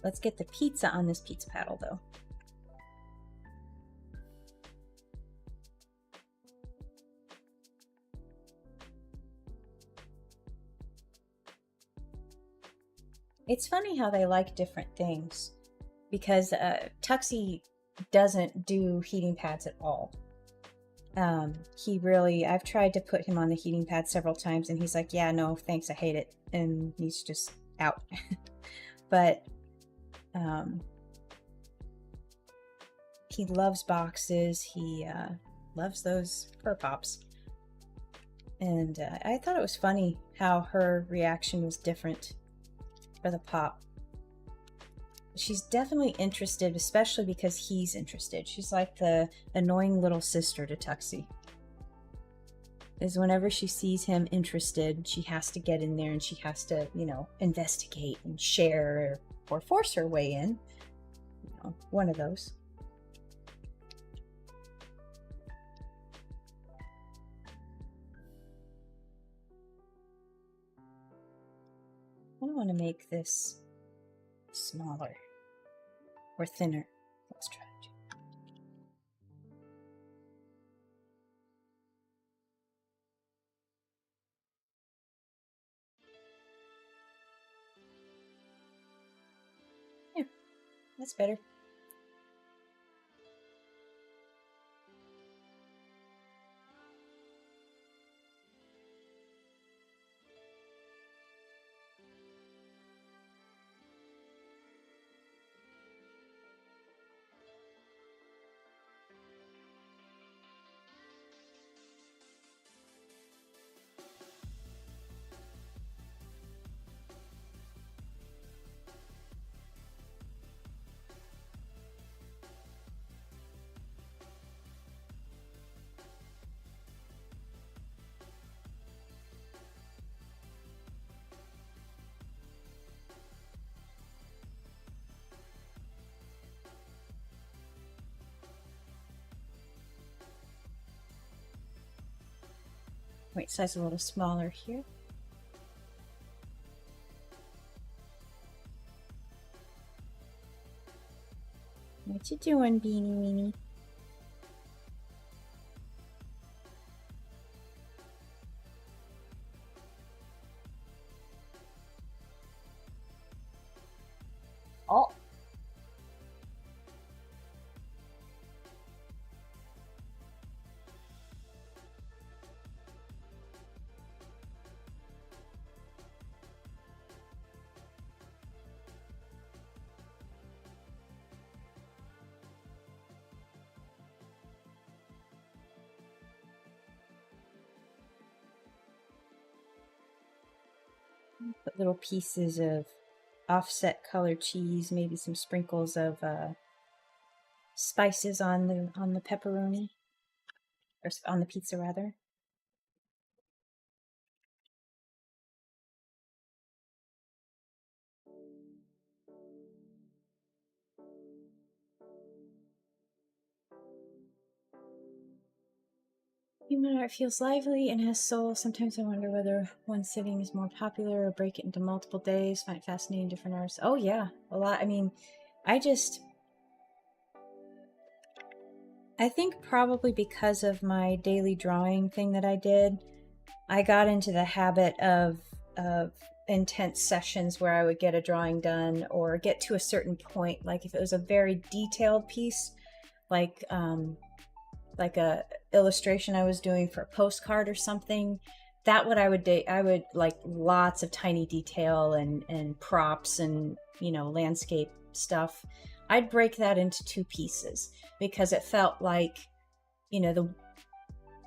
Let's get the pizza on this pizza paddle though. It's funny how they like different things, because Tuxie doesn't do heating pads at all. I've tried to put him on the heating pad several times and he's like, yeah, no, thanks, I hate it. And he's just out. But he loves boxes. He loves those Purr Pops. And I thought it was funny how her reaction was different for the pop. she's definitely interested, especially because he's interested. She's like the annoying little sister to Tuxie. Is whenever she sees him interested, she has to get in there and she has to, you know, investigate and share or force her way in. You know, one of those. I want to make this smaller or thinner. Let's try it. Yeah, that's better. Right size a little smaller here. What you doing, Beanie Weenie? Oh. Put little pieces of offset colored cheese, maybe some sprinkles of spices on the pepperoni, or on the pizza rather. Human art feels lively and has soul. Sometimes I wonder whether one sitting is more popular or break it into multiple days. Find it fascinating, different artists. Oh yeah, a lot. I mean, I think probably because of my daily drawing thing that I did, I got into the habit of intense sessions where I would get a drawing done or get to a certain point. Like if it was a very detailed piece, like a illustration I was doing for a postcard or something, that what I would do, I would like lots of tiny detail and props and, you know, landscape stuff. I'd break that into two pieces because it felt like, you know,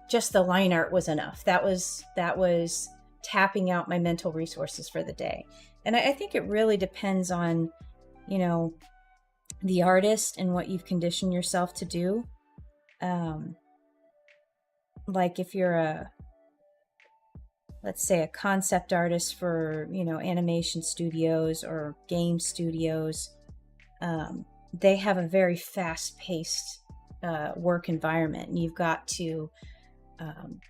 just the line art was enough. That was tapping out my mental resources for the day. And I think it really depends on, you know, the artist and what you've conditioned yourself to do. Like if you're let's say a concept artist for, you know, animation studios or game studios, they have a very fast-paced work environment, and you've got to,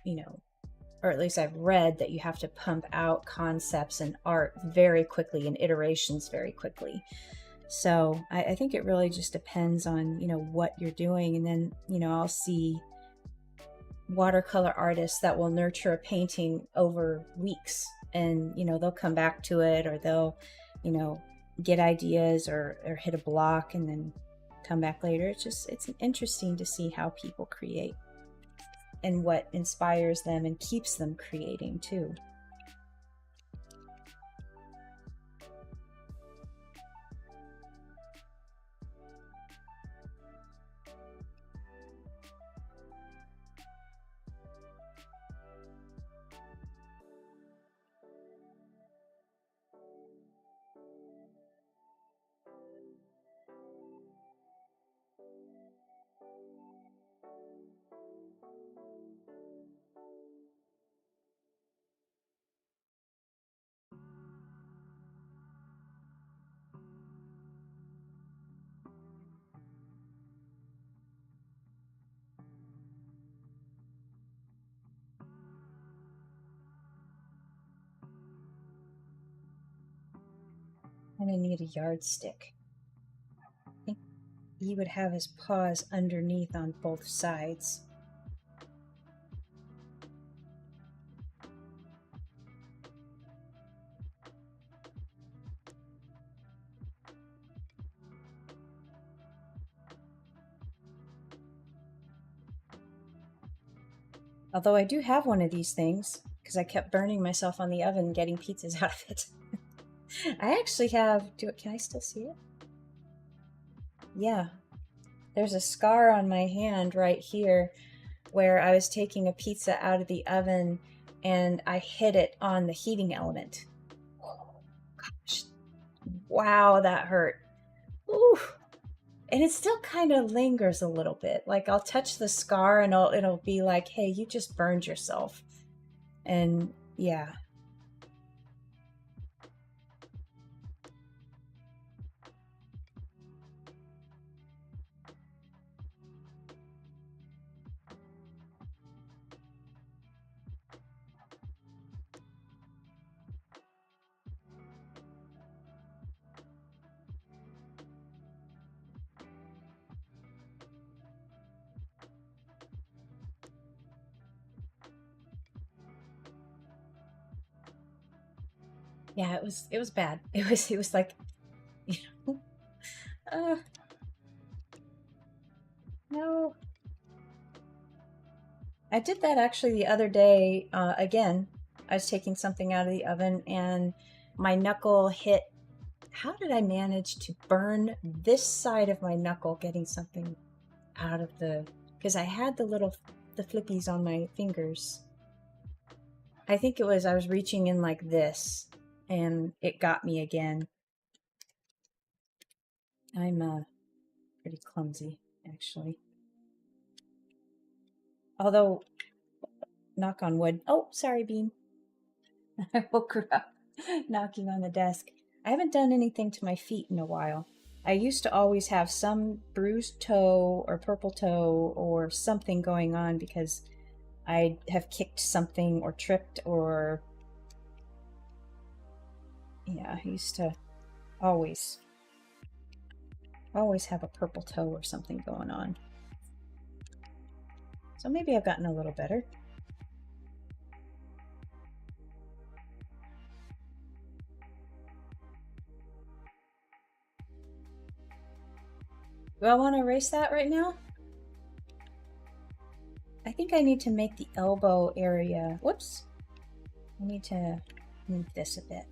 you know, or at least I've read that you have to pump out concepts and art very quickly and iterations very quickly. So I think it really just depends on, you know, what you're doing. And then, you know, I'll see watercolor artists that will nurture a painting over weeks, and, you know, they'll come back to it, or they'll, you know, get ideas or hit a block and then come back later. It's interesting to see how people create and what inspires them and keeps them creating too. kind of need a yardstick. I think he would have his paws underneath on both sides. Although I do have one of these things, because I kept burning myself on the oven getting pizzas out of it. I actually have, can I still see it? Yeah. There's a scar on my hand right here where I was taking a pizza out of the oven and I hit it on the heating element. Oh, gosh. Wow, that hurt. Ooh. And it still kind of lingers a little bit. Like I'll touch the scar and it'll be like, hey, you just burned yourself. And yeah. Yeah, it was bad. It was like, you know, no. I did that actually the other day. Again, I was taking something out of the oven and my knuckle hit. How did I manage to burn this side of my knuckle getting something out of the, because I had the flippies on my fingers. I think it was, I was reaching in like this and it got me again. I'm pretty clumsy, actually. Although, knock on wood. Oh, sorry, Bean. I woke her up knocking on the desk. I haven't done anything to my feet in a while. I used to always have some bruised toe or purple toe or something going on because I have kicked something or tripped or... Yeah, I used to always have a purple toe or something going on. So maybe I've gotten a little better. Do I want to erase that right now? I think I need to make the elbow area... Whoops. I need to move this a bit.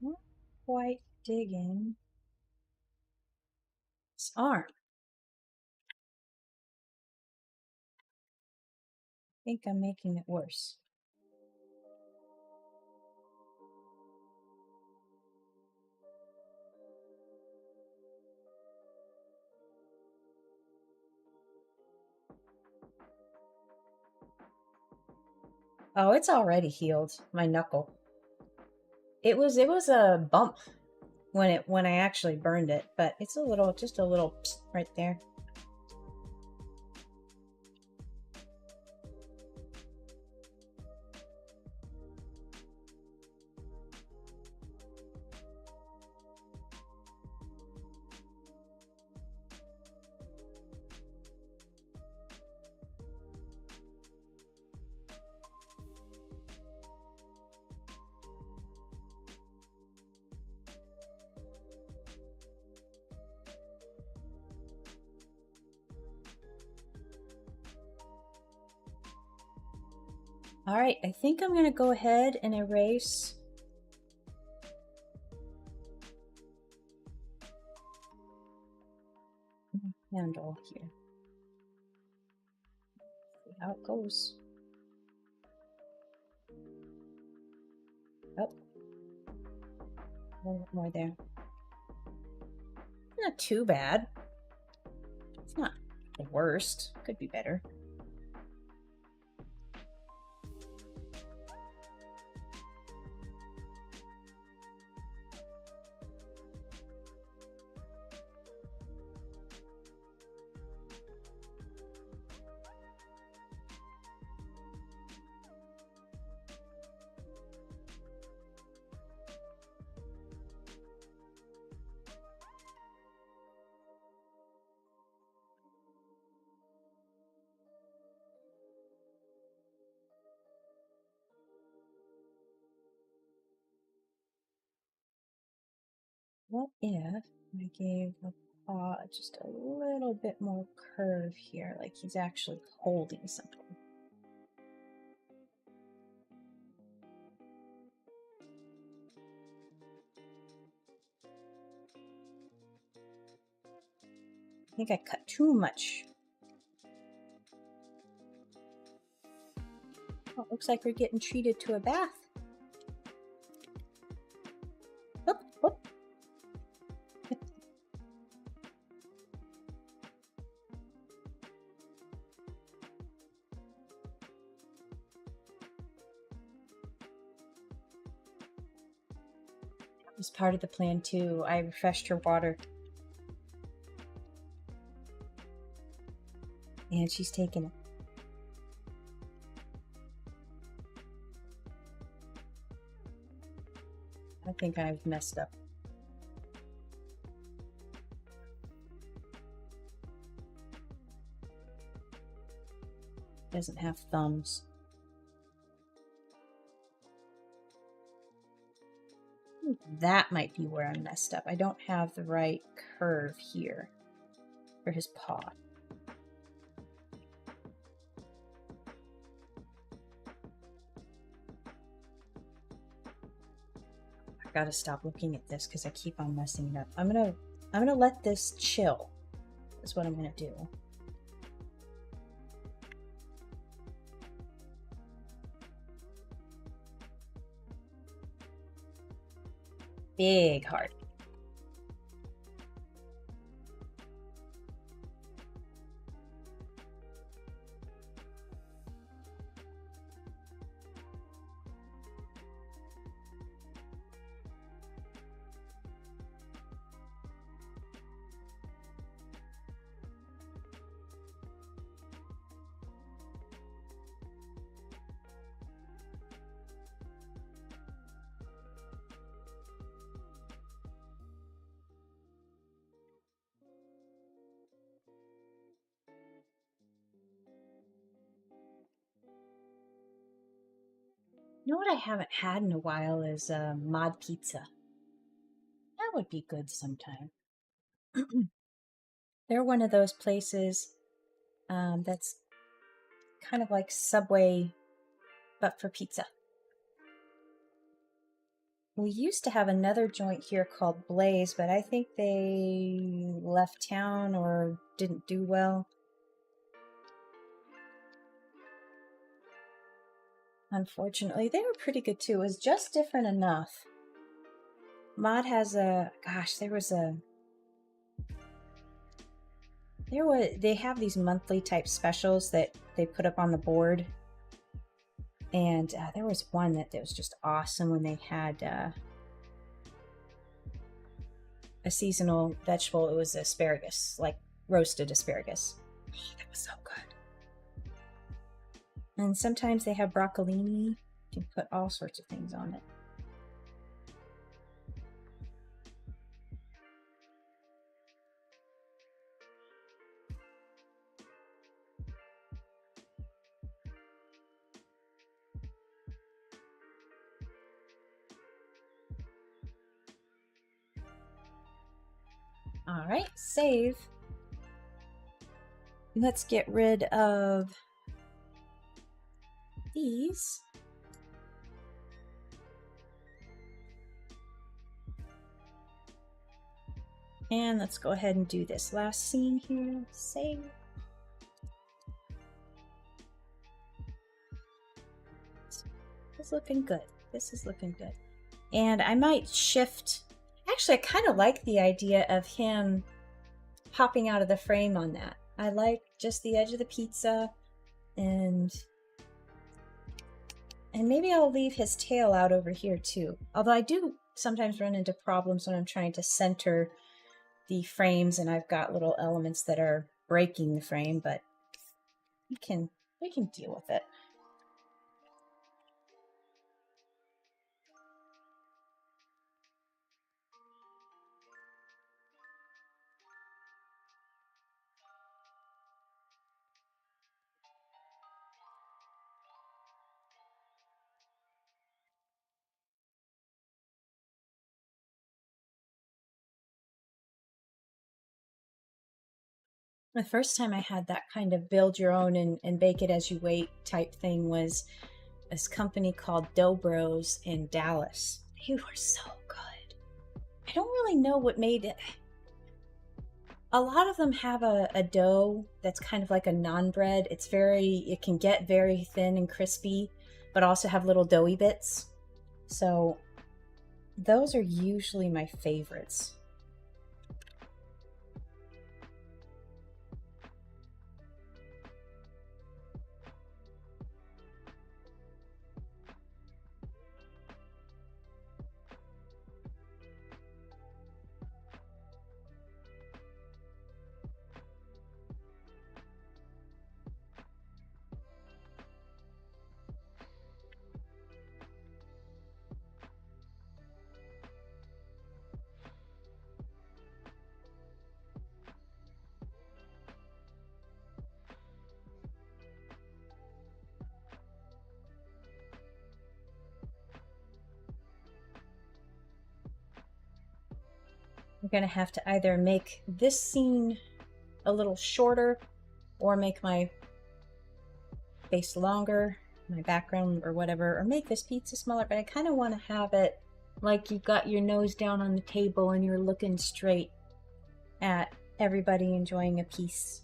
Not quite digging his arm. I think I'm making it worse. Oh, it's already healed, my knuckle. It was a bump when I actually burned it, but it's just a little right there. All right, I think I'm going to go ahead and erase handle here. See how it goes. Oh, a little more there. Not too bad. It's not the worst. Could be better. What if I gave the paw just a little bit more curve here, like he's actually holding something? I think I cut too much. Oh, it looks like we're getting treated to a bath. Whoop, whoop. It was part of the plan too. I refreshed her water. And she's taking it. I think I've messed up. Doesn't have thumbs. That might be where I messed up. I don't have the right curve here for his paw. I gotta stop looking at this because I keep on messing it up. I'm gonna let this chill. Is what I'm gonna do. Big heart. You know what I haven't had in a while is mod pizza. That would be good sometime. They're one of those places that's kind of like Subway, but for pizza. We used to have another joint here called Blaze, but I think they left town or didn't do well. Unfortunately, they were pretty good too. It was just different enough. Mod has a, gosh, they have these monthly type specials that they put up on the board. And there was one that was just awesome when they had a seasonal vegetable. It was asparagus, like roasted asparagus. Oh, that was so good. And sometimes they have broccolini. You can put all sorts of things on it. All right, save. Let's get rid of these. And let's go ahead and do this last scene here. Save. This is looking good. This is looking good. And I might shift. Actually, I kind of like the idea of him popping out of the frame on that. I like just the edge of the pizza, and maybe I'll leave his tail out over here too. Although I do sometimes run into problems when I'm trying to center the frames and I've got little elements that are breaking the frame, but we can deal with it. The first time I had that kind of build your own and bake it as you wait type thing was this company called Dough Bros in Dallas. They were so good. I don't really know what made it. A lot of them have a dough that's kind of like a naan bread. It can get very thin and crispy, but also have little doughy bits. So those are usually my favorites. I'm gonna have to either make this scene a little shorter or make my face longer, my background or whatever, or make this pizza smaller, but I kind of want to have it like you've got your nose down on the table and you're looking straight at everybody enjoying a piece.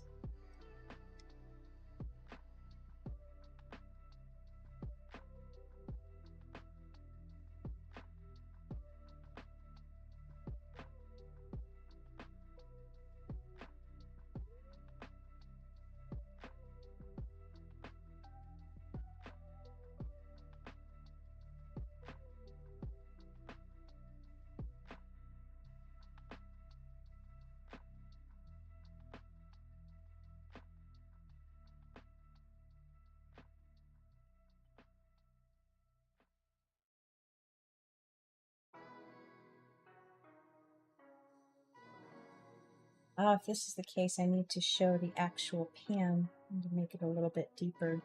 If this is the case, I need to show the actual pan and to make it a little bit deeper,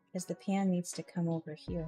because the pan needs to come over here.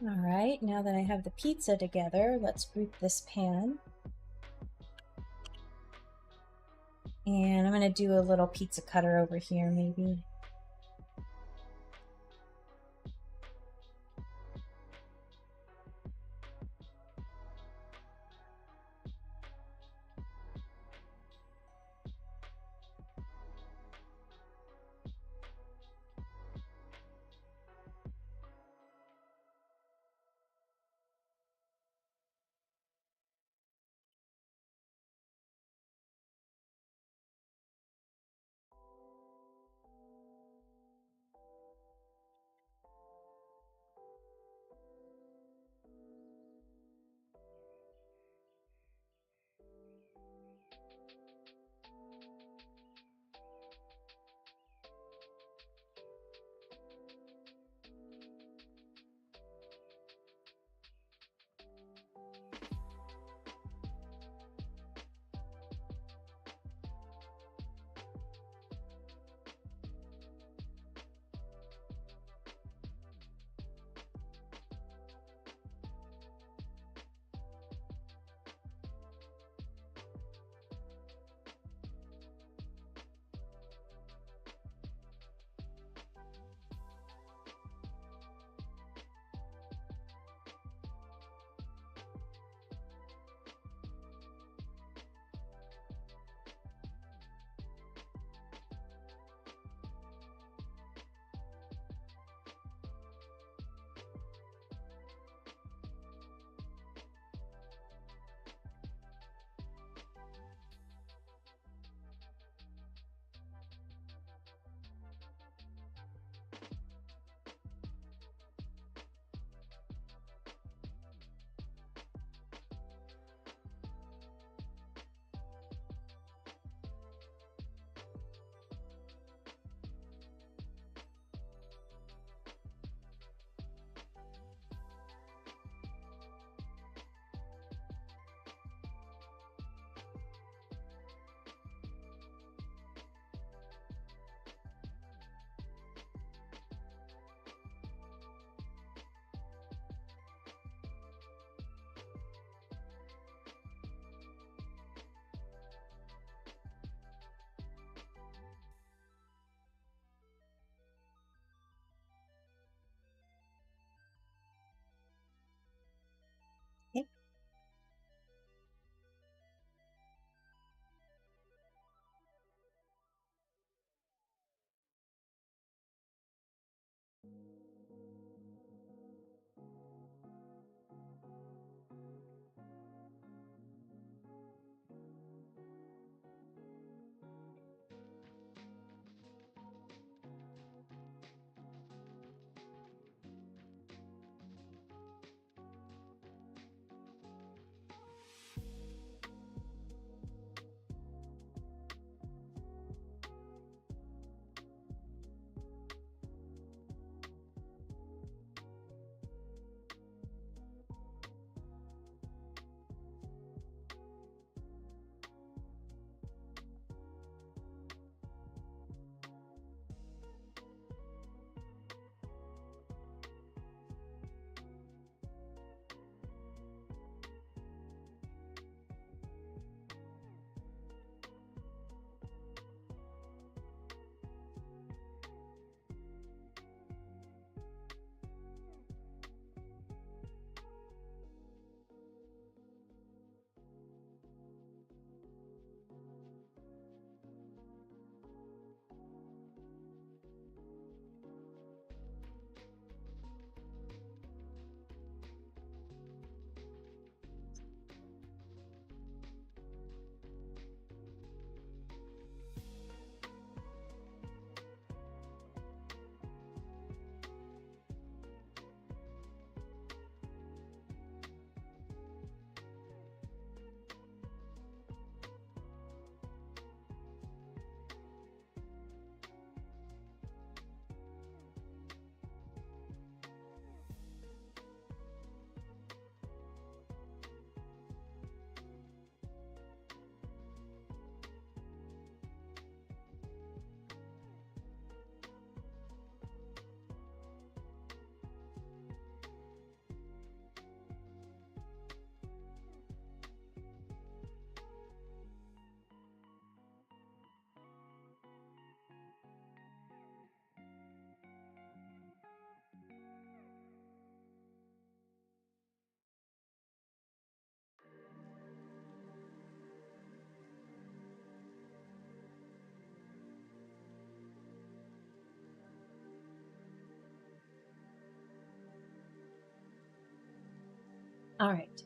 All right, now that I have the pizza together, let's group this pan. And I'm going to do a little pizza cutter over here maybe. All right.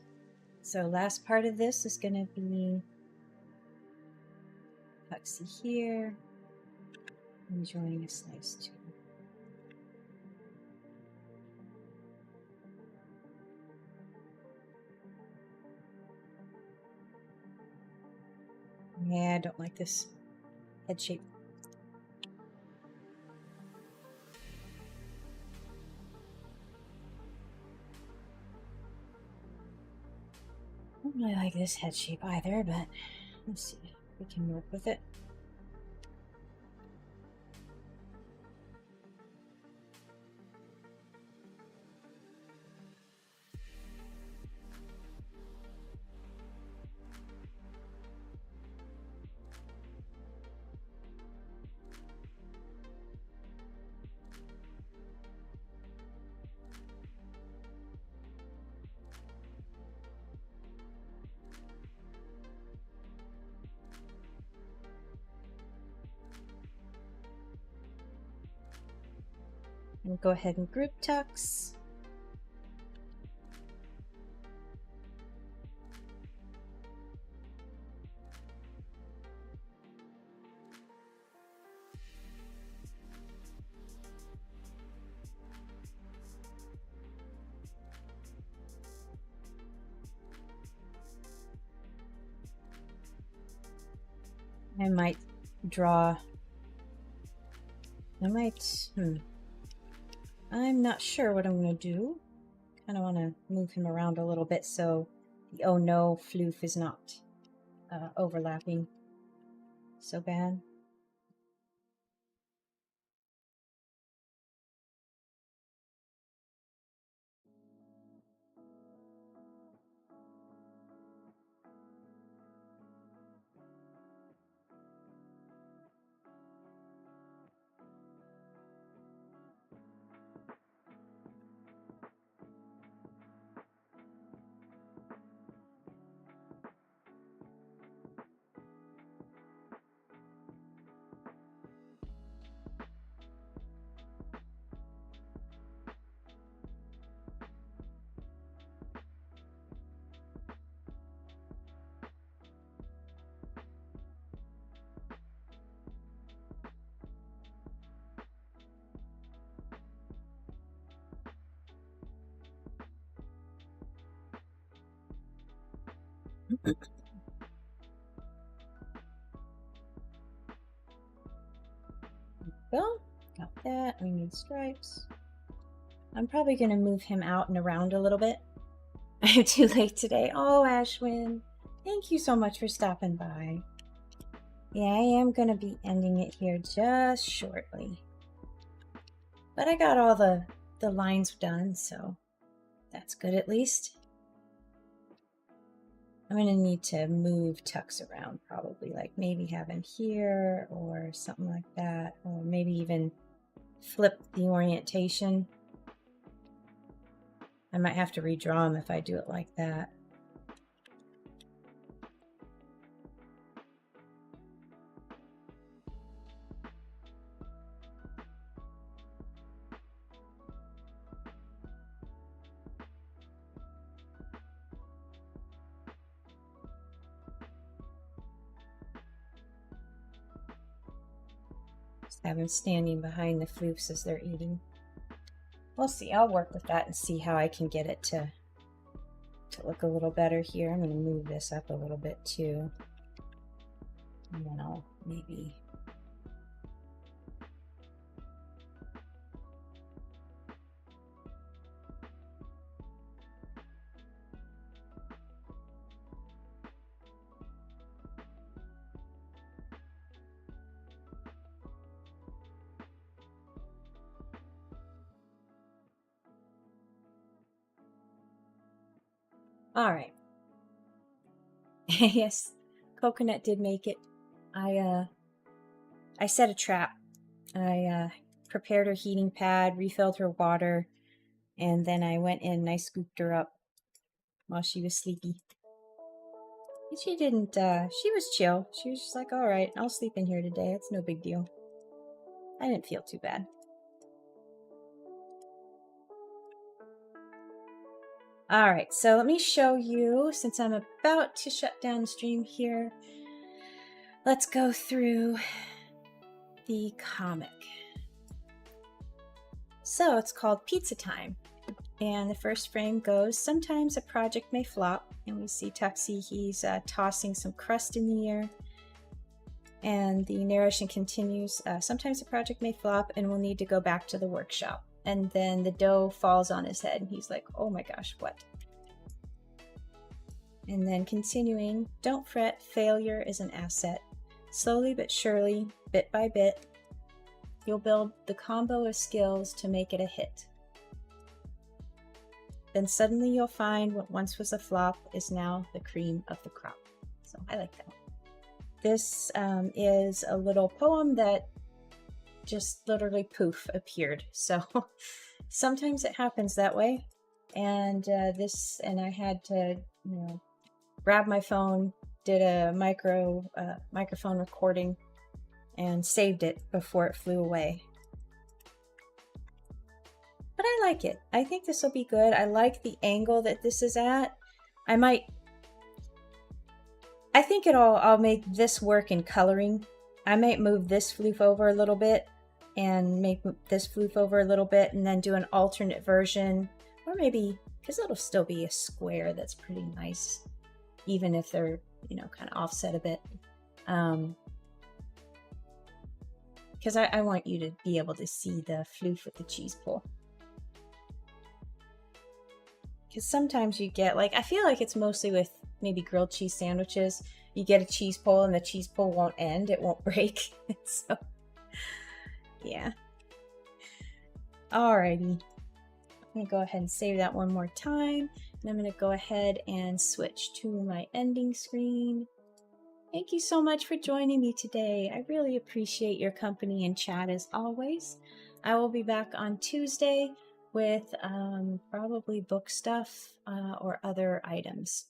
So last part of this is going to be Huxley here and joining a slice too. Yeah, I don't like this head shape. I don't really like this head shape either, but let's see if we can work with it. We'll go ahead and group tucks. I might draw, I'm not sure what I'm going to do. Kind of want to move him around a little bit so the oh no floof is not overlapping so bad. Well, got that. We need stripes. I'm probably going to move him out and around a little bit. I'm too late today. Oh, Ashwin, thank you so much for stopping by. Yeah, I am going to be ending it here just shortly. But I got all the lines done, so that's good at least. I'm going to need to move tucks around probably, like maybe have him here or something like that, or maybe even flip the orientation. I might have to redraw him if I do it like that. Just have him standing behind the floofs as they're eating. We'll see. I'll work with that and see how I can get it to look a little better here. I'm going to move this up a little bit too. And then I'll maybe... All right. Yes, Coconut did make it. I set a trap. I prepared her heating pad, refilled her water, and then I went in and I scooped her up while she was sleepy. She didn't, she was chill. She was just like, all right, I'll sleep in here today. It's no big deal. I didn't feel too bad. All right, so let me show you, since I'm about to shut down the stream here, let's go through the comic. So it's called Pizza Time. And the first frame goes, sometimes a project may flop. And we see Tuxie, he's tossing some crust in the air. And the narration continues, sometimes a project may flop and we'll need to go back to the workshop. And then the dough falls on his head and he's like, oh my gosh, what? And then continuing, don't fret, failure is an asset. Slowly but surely, bit by bit, you'll build the combo of skills to make it a hit. Then suddenly you'll find what once was a flop is now the cream of the crop. So I like that. This is a little poem that just literally poof appeared. So sometimes it happens that way. And I had to, grab my phone, did a microphone recording, and saved it before it flew away. But I like it. I think this will be good. I like the angle that this is at. I think I'll make this work in coloring. I might move this floof over a little bit and make this floof over a little bit and then do an alternate version. Or maybe, because it'll still be a square that's pretty nice, even if they're, kind of offset a bit. Because I want you to be able to see the floof with the cheese pull. Because sometimes you get, I feel like it's mostly with maybe grilled cheese sandwiches. You get a cheese pull and the cheese pull won't end. It won't break. So, yeah. Alrighty. I'm going to go ahead and save that one more time. And I'm going to go ahead and switch to my ending screen. Thank you so much for joining me today. I really appreciate your company and chat as always. I will be back on Tuesday with probably book stuff or other items.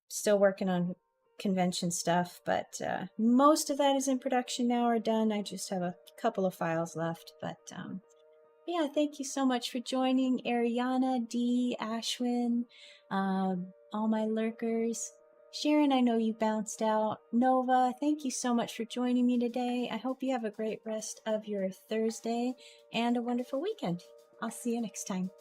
Still working on convention stuff, but most of that is in production now or done. I just have a couple of files left, but yeah, thank you so much for joining. Ariana, Dee, Ashwin, all my lurkers. Sharon, I know you bounced out. Nova, thank you so much for joining me today. I hope you have a great rest of your Thursday and a wonderful weekend. I'll see you next time.